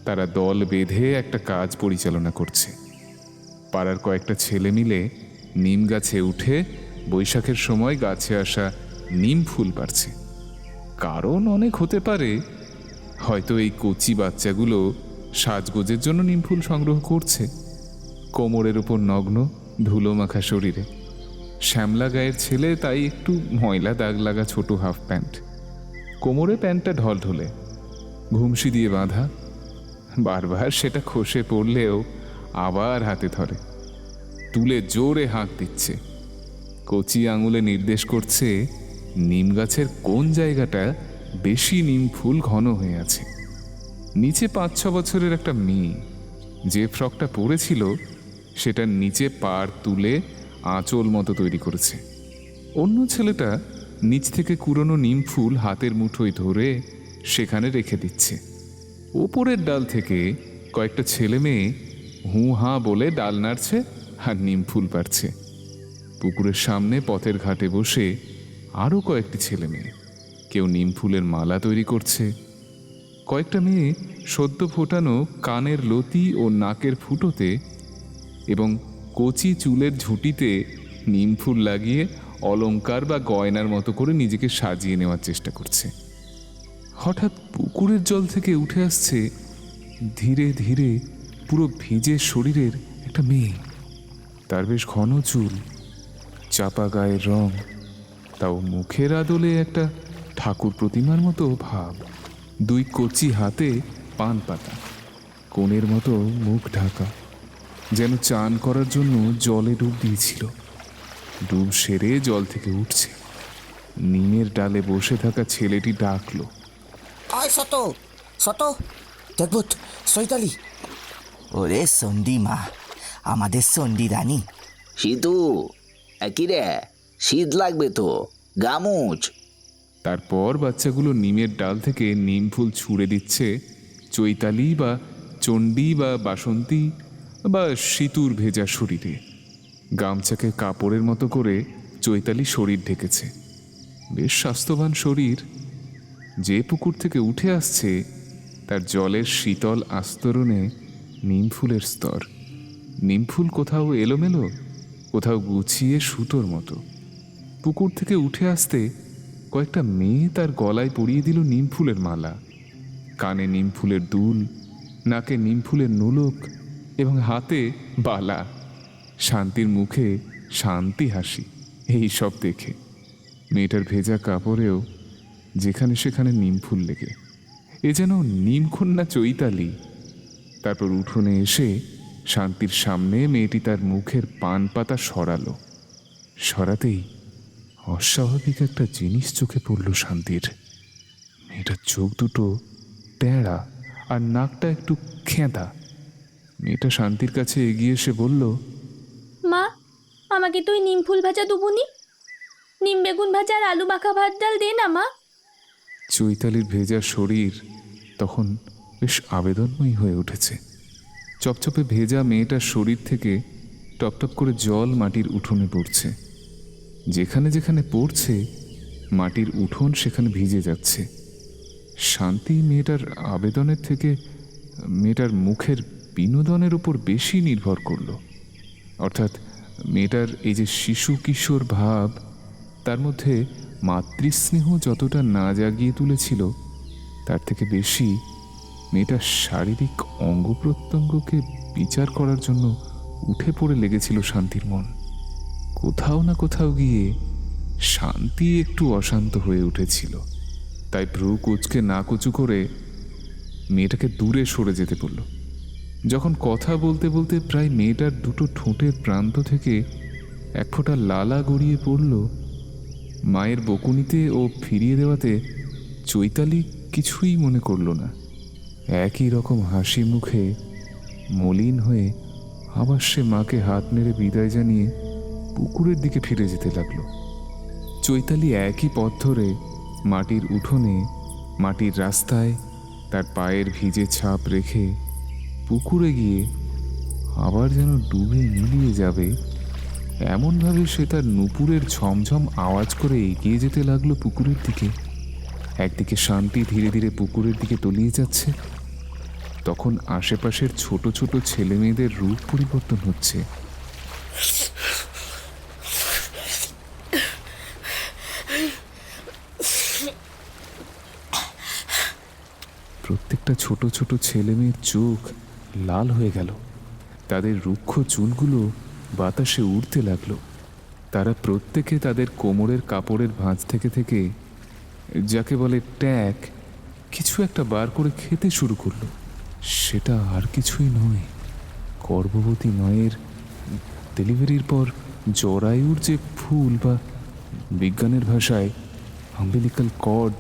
Speaker 2: তারা দল বেঁধে একটা কাজ পরিচালনা করছে। পাড়ার কয়েকটা ছেলে মিলে নিম গাছে উঠে বৈশাখের সময় গাছে আসা নিম ফুল পাড়ছে। কারণ অনেক হতে পারে, হয়তো এই কচি বাচ্চাগুলো সাজগোজের জন্য নিমফুল সংগ্রহ করছে। কোমরের উপর নগ্ন ধুলো মাখা শরীরে শ্যামলা গায়ের ছেলে, তাই একটু ময়লা দাগ লাগা ছোট হাফ প্যান্ট। কোমরে প্যান্টটা ঢলঢলে, ঘুমসি দিয়ে বাঁধা। বারবার সেটা খসে পড়লেও আবার হাতে ধরে, তুলে জোরে হাঁক দিচ্ছে। কচি আঙুলে নির্দেশ করছে নিম গাছের কোন জায়গাটা বেশি নিম ফুল ঘন হয়ে আছে। নিচে 5-6 বছরের একটা মেয়ে যে ফ্রকটা পরেছিল সেটার নিচে পাড় তুলে আঁচল মতো তৈরি করেছে। অন্য ছেলেটা নিচ থেকে কুড়োনো নিম ফুল হাতের মুঠোয় ধরে সেখানে রেখে দিচ্ছে। ওপরের ডাল থেকে কয়েকটা ছেলে মেয়ে হু হাঁ বলে ডাল নাড়ছে আর নিম ফুল পাড়ছে। পুকুরের সামনে পথের ঘাটে বসে আরও কয়েকটি ছেলে মেয়ে, কেউ নিম ফুলের মালা তৈরি করছে, কয়েকটা মেয়ে সদ্য ফোটানো কানের লতি ও নাকের ফুটোতে এবং কচি চুলের ঝুঁটিতে নিম ফুল লাগিয়ে অলংকার বা গয়নার মতো করে নিজেকে সাজিয়ে নেওয়ার চেষ্টা করছে। হঠাৎ পুকুরের জল থেকে উঠে আসছে ধীরে ধীরে পুরো ভিজে শরীরের একটা মেয়ে। তার বেশ ঘন চুল, চাপা গায়ের রং, তাও মুখের আদলে একটা ঠাকুর প্রতিমার মতো ভাব। 2 কচি হাতে পান পাতা, কোণের মতো মুখ ঢাকা, যেন চান করার জন্য জলে ডুব দিয়েছিল। ডুব সেরে জল থেকে উঠছে। নিমের ডালে বসে থাকা ছেলেটি ডাকলো,
Speaker 4: আয় শত শত, দেখব চৈতালি। ওরে সন্ডি মা, আমাদের সন্ডি রানী।
Speaker 3: শীতু, কিরে শীত লাগবে তো, গামুচ।
Speaker 2: তারপর বাচ্চাগুলো নিমের ডাল থেকে নিম ফুল ছুঁড়ে দিচ্ছে চৈতালি বা চণ্ডী বা বাসন্তী বা সিতুর ভেজা শরীরে। গামছাকে কাপড়ের মতো করে চৈতালি শরীর ঢেকেছে। বেশ স্বাস্থ্যবান শরীর। যে পুকুর থেকে উঠে আসছে তার জলের শীতল আস্তরণে নিম ফুলের স্তর। নিম ফুল কোথাও এলোমেলো, কোথাও গুছিয়ে সুতোর মতো। পুকুর থেকে উঠে আসতে কয়েকটা মেয়ে তার গলায় পরিয়ে দিল নিম ফুলের মালা, কানে নিম ফুলের দুল, নাকে নিম ফুলের নোলক এবং হাতে বালা। শান্তির মুখে শান্তি হাসি। এই সব দেখে মেয়েটার ভেজা কাপড়েও যেখানে সেখানে নিম ফুল লেগে, এ যেন নিমকন্যা চৈতালি। তারপর উঠোনে এসে শান্তির সামনে মেয়েটি তার মুখের পান পাতা সরালো। সরাতেই অস্বাভাবিক একটা জিনিস চোখে পড়ল শান্তির। মেয়েটার চোখ দুটো টেঁড়া আর নাকটা একটু খেঁদা। মেয়েটা শান্তির কাছে এগিয়ে এসে বলল,
Speaker 6: মা, আমাকে তুই নিম ফুল ভাজা দুবুনি, নিম বেগুন ভাজা আর আলু মাখা ভাত ডাল দে না মা।
Speaker 2: চৈতালির ভেজা শরীর তখন বেশ আবেদনময়ী হয়ে উঠেছে। চপচপে ভেজা মেয়েটার শরীর থেকে টপটপ করে জল মাটির উঠোনে পড়ছে। যেখানে যেখানে পড়ছে মাটির উঠোন সেখানে ভিজে যাচ্ছে। শান্তি মেয়েটার আবেদনের থেকে মেয়েটার মুখের বিনোদনের উপর বেশি নির্ভর করল। অর্থাৎ মেয়েটার এই যে শিশু কিশোর ভাব, তার মধ্যে মাতৃস্নেহ যতটা না জাগিয়ে তুলেছিল, তার থেকে বেশি মেয়েটার শারীরিক অঙ্গ প্রত্যঙ্গকে বিচার করার জন্য উঠে পড়ে লেগেছিল শান্তির মন। কোথাও না কোথাও গিয়ে শান্তি একটু অশান্ত হয়ে উঠেছিল। তাই ভ্রু কুচকে না কুচু করে মেয়েটাকে দূরে সরে যেতে বলল। যখন কথা বলতে বলতে প্রায় মেয়েটার দুটো ঠোঁটের প্রান্ত থেকে এক ফোঁটা লালা গড়িয়ে পড়ল, মায়ের বকুনিতে ও ফিরিয়ে দেওয়াতে চৈতালি কিছুই মনে করল না। একই রকম হাসি মুখে মলিন হয়ে আবার সে মাকে হাত নেড়ে বিদায় জানিয়ে পুকুরের দিকে ফিরে যেতে লাগলো। চৈতালি একই পথ ধরে মাটির উঠোনে, মাটির রাস্তায় তার পায়ের ভিজে ছাপ রেখে পুকুরে গিয়ে আবার যেন ডুবে মিলিয়ে যাবে এমনভাবে সে তার নুপুরের ঝমঝম আওয়াজ করে এগিয়ে যেতে লাগলো পুকুরের দিকে। একদিকে শান্তি ধীরে ধীরে পুকুরের দিকে তলিয়ে যাচ্ছে, তখন আশেপাশের ছোট ছোট ছেলে মেয়েদের রূপ পরিবর্তন হচ্ছে। প্রত্যেকটা ছোট ছোট ছেলে মেয়ের চোখ লাল হয়ে গেল, তাদের রুক্ষ চুলগুলো বাতাসে উড়তে লাগলো। তারা প্রত্যেকে তাদের কোমরের কাপড়ের ভাঁজ থেকে থেকে যাকে বলে ট্যাক, কিছু একটা বার করে খেতে শুরু করলো। সেটা আর কিছুই নয়, গর্ভবতী মায়ের ডেলিভারির পর জরায়ুর যে ফুল, বা বিজ্ঞানের ভাষায় আম্বিলিকাল কর্ড।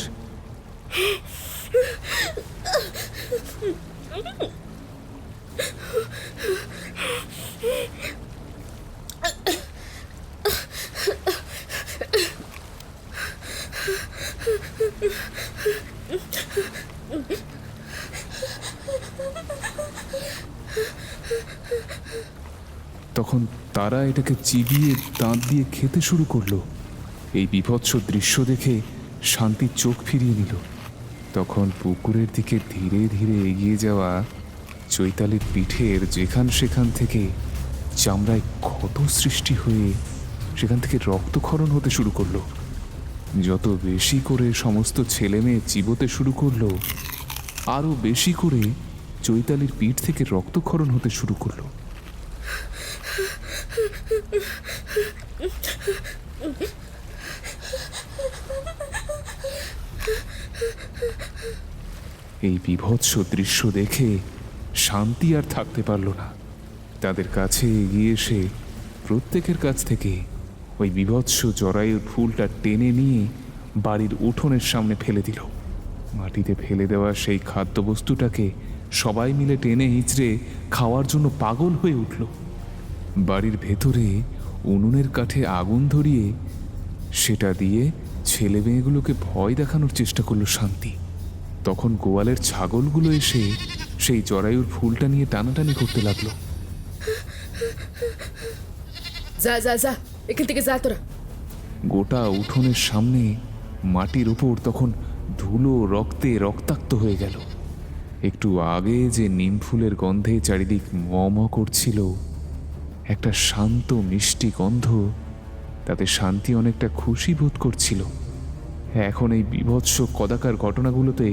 Speaker 2: তখন তারা এটাকে চিবিয়ে দাঁত দিয়ে খেতে শুরু করলো। এই বীভৎস দৃশ্য দেখে শান্তির চোখ ফিরিয়ে নিল। তখন পুকুরের দিকে ধীরে ধীরে এগিয়ে যাওয়া চৈতালির পিঠের যেখান সেখান থেকে চামড়ায় ক্ষত সৃষ্টি হয়ে সেখান থেকে রক্তক্ষরণ হতে শুরু করলো। যত বেশি করে সমস্ত ছেলে মেয়ে চিবোতে শুরু করলো, আরও বেশি করে চৈতালির পিঠ থেকে রক্তক্ষরণ হতে শুরু করলো। এই বীভৎস দৃশ্য দেখে শান্তি আর থাকতে পারল না। তাদের কাছে এগিয়ে এসে প্রত্যেকের কাছ থেকে ওই বীভৎস জরায়ুর ফুলটা টেনে নিয়ে বাড়ির উঠোনের সামনে ফেলে দিল। মাটিতে ফেলে দেওয়া সেই খাদ্যবস্তুটাকে সবাই মিলে টেনে হিঁচড়ে খাওয়ার জন্য পাগল হয়ে উঠল। বাড়ির ভেতরে উনুনের কাঠে আগুন ধরিয়ে সেটা দিয়ে ছেলে মেয়েগুলোকে ভয় দেখানোর চেষ্টা করলো শান্তি। তখন গোয়ালের ছাগলগুলো এসে সেই জরায়ুর ফুলটা নিয়ে টানাটানি করতে লাগলো।
Speaker 8: যা যা যা, এখান থেকে যা তোরা।
Speaker 2: গোটা উঠোনের সামনে মাটির উপর তখন ধুলো রক্তে রক্তাক্ত হয়ে গেল। একটু আগে যে নিম ফুলের গন্ধে চারিদিক ম করছিল, একটা শান্ত মিষ্টি গন্ধ, তাতে শান্তি অনেকটা খুশি বোধ করছিল। এখন এই বীভৎস কদাকার ঘটনাগুলোতে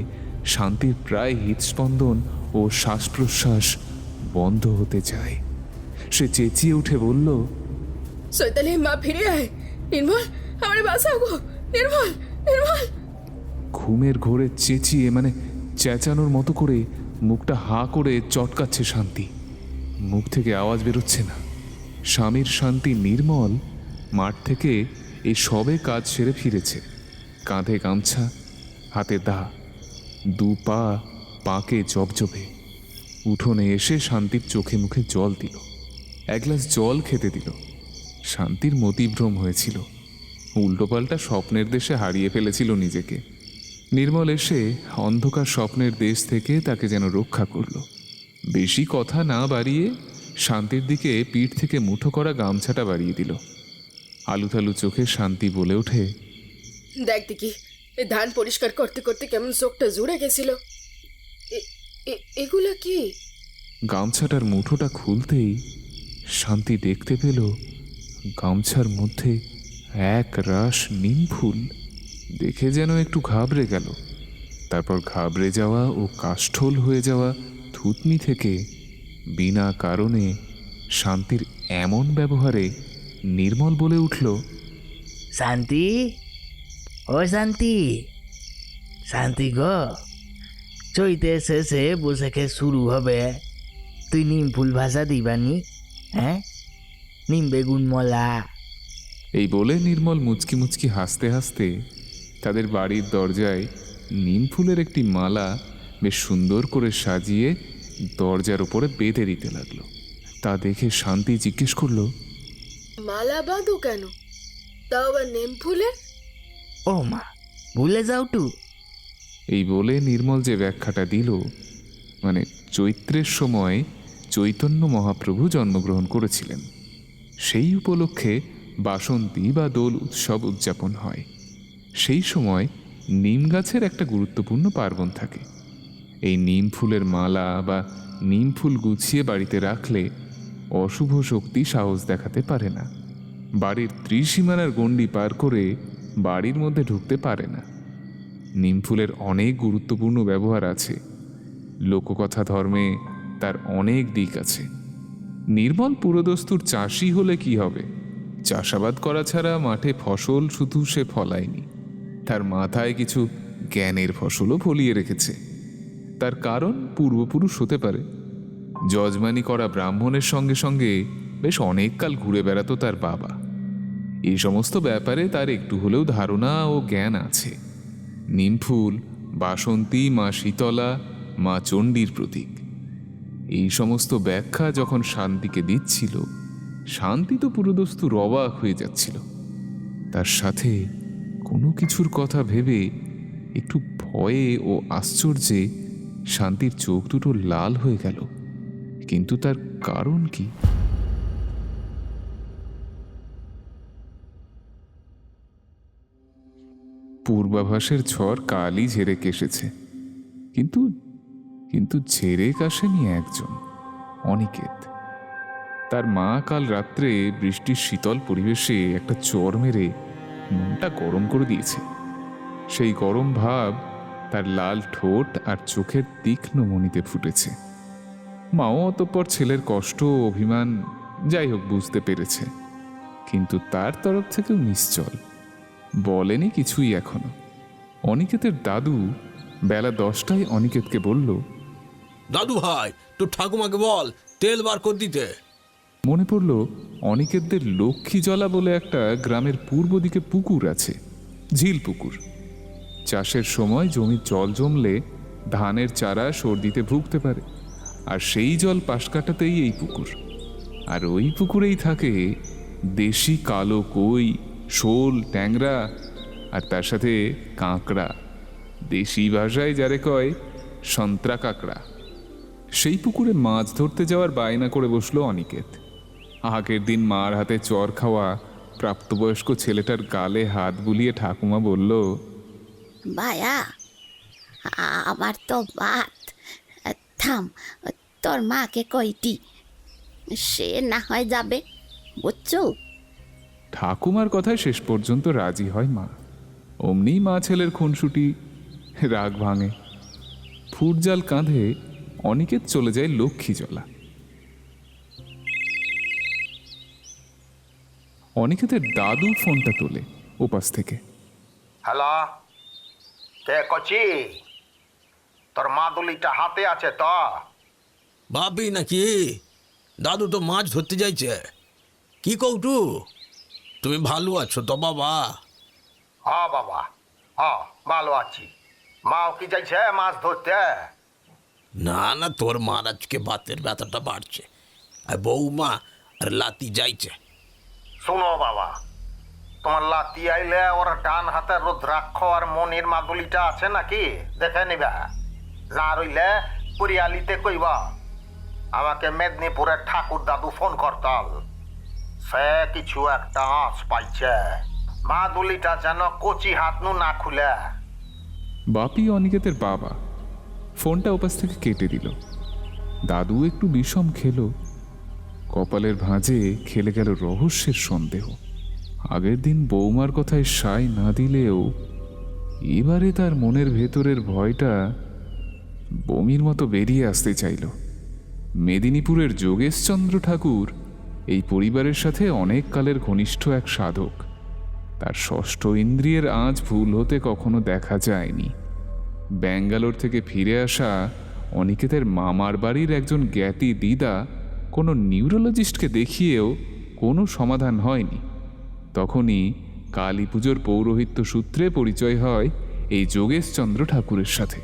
Speaker 2: শান্তির প্রায় হৃদস্পন্দন ও শ্বাস প্রশ্বাস বন্ধ হতে যায়। সে চেঁচিয়ে উঠে বলল,
Speaker 8: চৈতালি, মা ফিরে আয়। নির্মল, আমার বাঁচাও গো, নির্মল, নির্মল।
Speaker 2: ঘুমের ঘোরে চেঁচিয়ে, মানে চেঁচানোর মতো করে মুখটা হা করে চটকাচ্ছে শান্তি। মুখ থেকে আওয়াজ বেরোচ্ছে না। স্বামীর শান্তি নির্মল মাঠ থেকে এই সবে কাজ সেরে ফিরেছে। কাঁধে গামছা, হাতে দা, দু পা পাকে জবজবে। উঠোনে এসে শান্তির চোখে মুখে জল দিল, এক গ্লাস জল খেতে দিল। শান্তির মতিভ্রম হয়েছিল, উল্টোপাল্টা স্বপ্নের দেশে হারিয়ে ফেলেছিল নিজেকে। নির্মল এসে অন্ধকার স্বপ্নের দেশ থেকে তাকে যেন রক্ষা করল। বেশি কথা না বাড়িয়ে শান্তির দিকে পিঠ থেকে মুঠো করা গামছাটা বাড়িয়ে দিল। আলুথালু চোখে শান্তি বলে ওঠে,
Speaker 8: দেখ দেখি, এই ধান পরিষ্কার করতে করতে কেমন চোখটা জুড়ে গেছিল। এগুলা কি?
Speaker 2: গামছাটার মুঠোটা খুলতেই শান্তি দেখতে পেল গামছার মধ্যে এক রাশ নিম ফুল। দেখে যেন একটু ঘাবড়ে গেল। তারপর ঘাবড়ে যাওয়া ও কাষ্ঠল হয়ে যাওয়া থুতনি থেকে বিনা কারণে শান্তির এমন ব্যবহারে নির্মল বলে উঠল,
Speaker 9: শান্তি, ও শান্তি, শান্তি গো, চৈতের শেষে বৈশাখে শুরু হবে। তুই নিম ফুল ভাষা দিবানি? হ্যাঁ, নিম বেগুন মলা।
Speaker 2: এই বলে নির্মল মুচকি মুচকি হাসতে হাসতে তাদের বাড়ির দরজায় নিম ফুলের একটি মালা বেশ সুন্দর করে সাজিয়ে দরজার উপরে বেঁধে দিতে লাগলো। তা দেখে শান্তি জিজ্ঞেস করলো,
Speaker 8: মালা বাঁধো কেন? তাও আবার নেম ফুলের?
Speaker 9: ও মা, ভুলে যাও টু।
Speaker 2: এই বলে নির্মল যে ব্যাখ্যাটা দিল, মানে চৈত্রের সময় চৈতন্য মহাপ্রভু জন্মগ্রহণ করেছিলেন, সেই উপলক্ষে বাসন্তী বা দোল উৎসব উদযাপন হয়। সেই সময় নিম গাছের একটা গুরুত্বপূর্ণ পার্বণ থাকে। এই নিম ফুলের মালা বা নিম ফুল গুছিয়ে বাড়িতে রাখলে অশুভ শক্তি সাহস দেখাতে পারে না, বাড়ির ত্রিসীমানার গণ্ডি পার করে বাড়ির মধ্যে ঢুকতে পারে না। নিম ফুলের অনেক গুরুত্বপূর্ণ ব্যবহার আছে। লোককথা ধর্মে তার অনেক দিক আছে। নির্মল পুরোদস্তুর চাষি হলে কি হবে? চাষাবাদ করা ছাড়া মাঠে ফসল শুধু সে ফলায়নি, তার মাথায় কিছু জ্ঞানের ফসলও ফলিয়ে রেখেছে। তার কারণ পূর্বপুরুষ হতে পারে। যজমানি করা ব্রাহ্মণের সঙ্গে সঙ্গে বেশ অনেককাল ঘুরে বেড়াতো তার বাবা। এই সমস্ত ব্যাপারে তার একটু হলেও ধারণা ও জ্ঞান আছে। নিমফুল, বাসন্তী, মা শীতলা, মা চণ্ডীর প্রতীক, এই সমস্ত ব্যাখ্যা যখন শান্তিকে দিচ্ছিল, শান্তি তো পুরোদস্তুর অবাক হয়ে যাচ্ছিল। তার সাথে কোনো কিছুর কথা ভেবে একটু ভয়ে ও আশ্চর্যে শান্তির চোখ দুটো লাল হয়ে গেল। কিন্তু তার কারণ কি? পূর্বাভাসের ঝড় কালই ঝেড়ে কেসেছে, কিন্তু কিন্তু ঝেড়ে কাশেনি একজন, অনিকেত। তার মা কাল রাত্রে বৃষ্টির শীতল পরিবেশে একটা চর মেরে মনটা গরম করে দিয়েছে। সেই গরম ভাব তার লাল ঠোঁট আর চোখের তীক্ষ্ণ মণিতে ফুটেছে। মাও অতঃপর ছেলের কষ্ট ও অভিমান যাই হোক বুঝতে পেরেছে, কিন্তু তার তরফ থেকেও নিশ্চল, বলেনি কিছুই এখনো। অনিকেতের দাদু বেলা 10টায় অনিকেতকে বলল,
Speaker 1: দাদু ভাই, তোর ঠাকুমাকে বল তেল বার করে দিতে।
Speaker 2: মনে পড়ল অনিকেতদের লক্ষ্মীজলা বলে একটা গ্রামের পূর্ব দিকে পুকুর আছে, ঝিল পুকুর। চাষের সময় জমির জল জমলে ধানের চারা সর্দিতে ভুগতে পারে, আর সেই জল পাশ কাটাতেই এই পুকুর। আর ওই পুকুরেই থাকে দেশি কালো কই, শোল, ট্যাংরা, আর তার সাথে কাঁকড়া, দেশি ভাষায় যারে কয় সন্ত্রা কাঁকড়া। সেই পুকুরে মাছ ধরতে যাওয়ার বায়না করে বসলো অনিকেত। আগের দিন মার হাতে চর খাওয়া প্রাপ্তবয়স্ক ছেলেটার গালে হাত বুলিয়ে ঠাকুমা বলল,
Speaker 10: ভায়া আমার তো ভাত, থাম, তোর মাকে কইটি, সে না হয় যাবে, বুঝছো?
Speaker 2: ঠাকুমার কথায় শেষ পর্যন্ত রাজি হয় মা। অমনি মা ছেলের খুনসুটি, রাগ ভাঙে। ফুটজাল কাঁধে অনিকেত চলে যায় লক্ষ্মীজলা। অনিকেতের দাদু ফোনটা তোলে ওপাশ থেকে।
Speaker 7: হ্যালো, কে কচি? তোর মাদুলিটা হাতে আছে তো?
Speaker 1: ভাবি নাকি? দাদু তো মাছ ধরতে যাইছে। কি কৌটু, তুমি ভালো আছো তো বাবা?
Speaker 7: হ্যাঁ বাবা, হ্যাঁ ভালো আছি। মাও কি যাইছে মাছ ধরতে?
Speaker 1: না না, তোর মার আজকে বাতের ব্যথাটা বাড়ছে, আর বৌমা আর লাতি যাইছে।
Speaker 7: শুনো বাবা, তোমার লাতি আইলে ওর ডান হাতের রুদ্রাক্ষ আর মনির মাদুলিটা আছে নাকি দেখে নিবা। না রইলে পুরিয়ালিতে কইবা আমাকে মেদিনীপুরের ঠাকুর দাদু ফোন করতাল। সে কিছু একটা আঁচ পাইছে, মাদুলিটা যেন কচি হাত নু না খুলে।
Speaker 2: বাপি অনিকেতের বাবা ফোনটা ওপাশ থেকে কেটে দিল। দাদু একটু বিষম খেলো। কপালের ভাঁজে খেলে গেল রহস্যের সন্দেহ। আগের দিন বৌমার কথায় সায় না দিলেও এবারে তার মনের ভেতরের ভয়টা বমির মতো বেরিয়ে আসতে চাইল। মেদিনীপুরের যোগেশচন্দ্র ঠাকুর এই পরিবারের সাথে অনেক কালের ঘনিষ্ঠ এক সাধক। তার ষষ্ঠ ইন্দ্রিয়ের আঁচ ভুল হতে কখনো দেখা যায়নি। ব্যাঙ্গালোর থেকে ফিরে আসা অনিকেতের মামার বাড়ির একজন জ্ঞাতি দিদা কোনো নিউরোলজিস্টকে দেখিয়েও কোনো সমাধান হয়নি। তখনই কালী পুজোর পৌরোহিত্য সূত্রে পরিচয় হয় এই যোগেশচন্দ্র ঠাকুরের সাথে।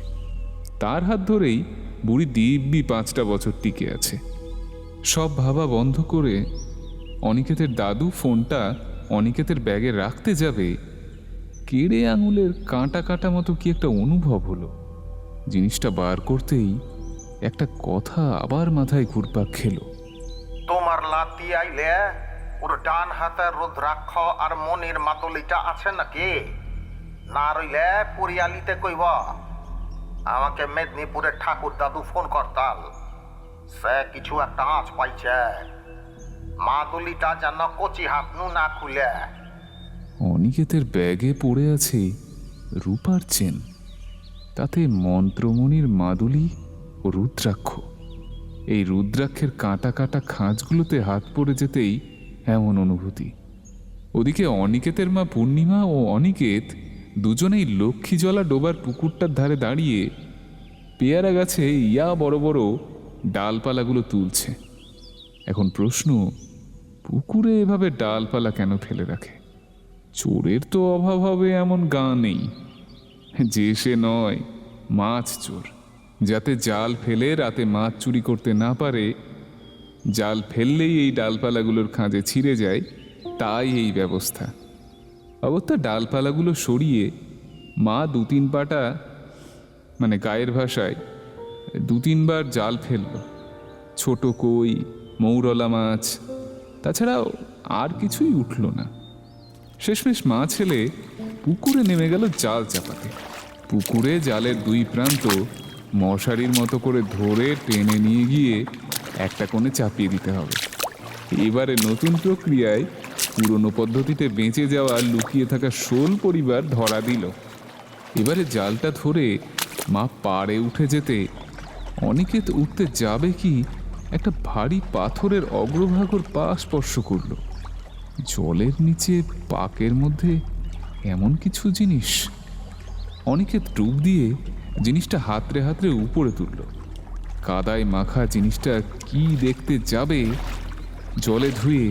Speaker 2: তার হাত ধরেই বুড়ি দিব্যি 5টা বছর টিকে আছে। সব ভাবা বন্ধ করে অনিকেতের দাদু ফোনটা অনিকেতের ব্যাগে রাখতে যাবে, কেড়ে আঙুলের কাঁটা কাটা মতো কি একটা অনুভব হলো। জিনিসটা বার করতেই একটা কথা আবার মাথায় ঘুরপাক খেলো।
Speaker 7: তোমার লাতি আইলে ওর ডান হাতের রুদ্রাক্ষ আর মনির মাদুলিটা আছে নাকি? না রইলে পুরিয়ালিতে কইব আমাকে মেদিনীপুরের ঠাকুর দাদু ফোন করতাল। সে কিছু একটা আঁচ পাইছে, মাদুলিটা যেন কচি হাত নু না খুলে।
Speaker 2: অনিকেতের ব্যাগে পড়ে আছে রূপার চেন, তাতে মন্ত্রমণির মাদুলি ও রুদ্রাক্ষ। এই রুদ্রাক্ষের কাঁটা কাটা খাঁজগুলোতে হাত পড়ে যেতেই এমন অনুভূতি। ওদিকে অনিকেতের মা পূর্ণিমা ও অনিকেত দুজনেই লক্ষ্মীজলা ডোবার পুকুরটার ধারে দাঁড়িয়ে পেয়ারা গাছে ইয়া বড় বড় ডালপালাগুলো তুলছে। এখন প্রশ্ন, পুকুরে এভাবে ডালপালা কেন ফেলে রাখে? চোরের তো অভাব হবে এমন গা নেই, যে সে নয় মাছ চোর, যাতে জাল ফেলে রাতে মাছ চুরি করতে না পারে, জাল ফেললেই এই ডালপালাগুলোর খাঁজে ছিঁড়ে যায়, তাই এই ব্যবস্থা। অগত্যা ডালপালাগুলো সরিয়ে মা 2-3 পাটা, মানে গায়ের ভাষায় 2-3 বার জাল ফেলল। ছোট কই, মৌরলা মাছ, তাছাড়াও আর কিছুই উঠল না। শেষমেশ মা ছেলে পুকুরে নেমে গেল জাল চাপাতে। পুকুরে জালের 2 প্রান্ত মশারির মতো করে ধরে টেনে নিয়ে গিয়ে একটা কোণে চাপিয়ে দিতে হবে। এবারে নতুন প্রক্রিয়ায় পুরনো পদ্ধতিতে বেঁচে যাওয়া লুকিয়ে থাকা শোল পরিবার ধরা দিল। এবারে জালটা ধরে মা পাড়ে উঠে যেতে অনিকেত উঠতে যাবে কি একটা ভারী পাথরের অগ্রভাগর পা স্পর্শ করল। জলের নিচে পাকের মধ্যে এমন কিছু জিনিস। অনিকেত ডুব দিয়ে জিনিসটা হাতড়ে হাতড়ে উপরে তুলল। কাদায় মাখা জিনিসটা কি দেখতে যাবে জলে ধুয়ে,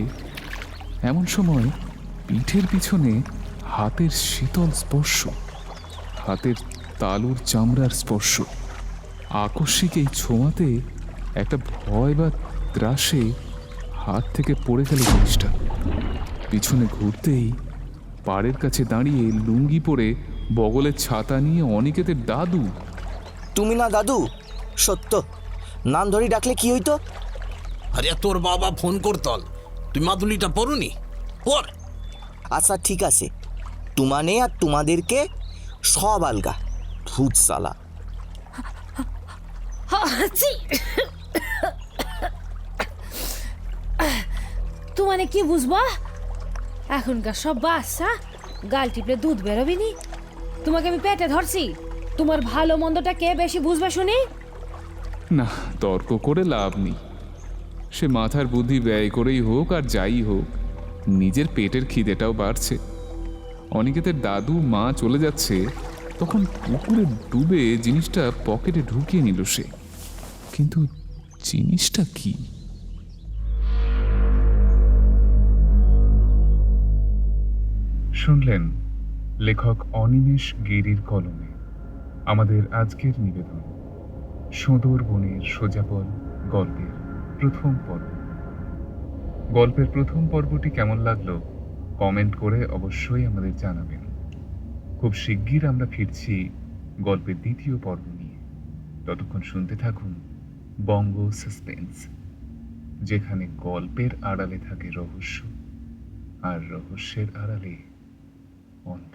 Speaker 2: এমন সময় পিঠের পিছনে হাতের শীতল স্পর্শ, হাতের তালুর চামড়ার স্পর্শ। আকস্মিক এই ছোঁয়াতে একটা ভয় বা ত্রাসে হাত থেকে পড়ে গেল জিনিসটা। পিছনে ঘুরতেই পাড়ের কাছে দাঁড়িয়ে লুঙ্গি পরে বগলের ছাতা নিয়ে অনিকেতের দাদু।
Speaker 4: তুমি না দাদু? সত্য, নাম ধরি ডাকলে কি হইতো?
Speaker 1: আরে তোর বাবা ফোন করতল, তুই মাদুলিটা পড়ুনি? পর।
Speaker 4: আচ্ছা ঠিক আছে, তুমানে আর তোমাদেরকে সব আলগা, ভূত সালা।
Speaker 5: তোমানে কি বুঝবা? এখনকার সব বাচ্চা গাল টিপলে দুধ বেরোবি নি। তোমাকে আমি পেটে ধরছি, তোমার ভালো মন্দটা কে বেশি বুঝবে শুনি?
Speaker 2: না, তর্ক করে লাভ নেই। সে মাথার বুদ্ধি ব্যয় করেই হোক আর যাই হোক, নিজের পেটের খিদেটাও বাড়ছে। অনিকেতের দাদু মা চলে যাচ্ছে, তখন পুকুরে ডুবে জিনিসটা পকেটে ঢুকিয়ে নিল সে। কিন্তু জিনিসটা কি? শুনলেন লেখক অনিমেষ গিরির কলমে আমাদের আজকের নিবেদন সোঁদর বনের সোজাপল গল্পের প্রথম পর্ব। গল্পের প্রথম পর্বটি কেমন লাগলো কমেন্ট করে অবশ্যই আমাদের জানাবেন। খুব শিগগির আমরা ফিরছি গল্পের দ্বিতীয় পর্ব নিয়ে। ততক্ষণ শুনতে থাকুন বঙ্গ সাসপেন্স, যেখানে গল্পের আড়ালে থাকে রহস্য আর রহস্যের আড়ালে অন্ধ।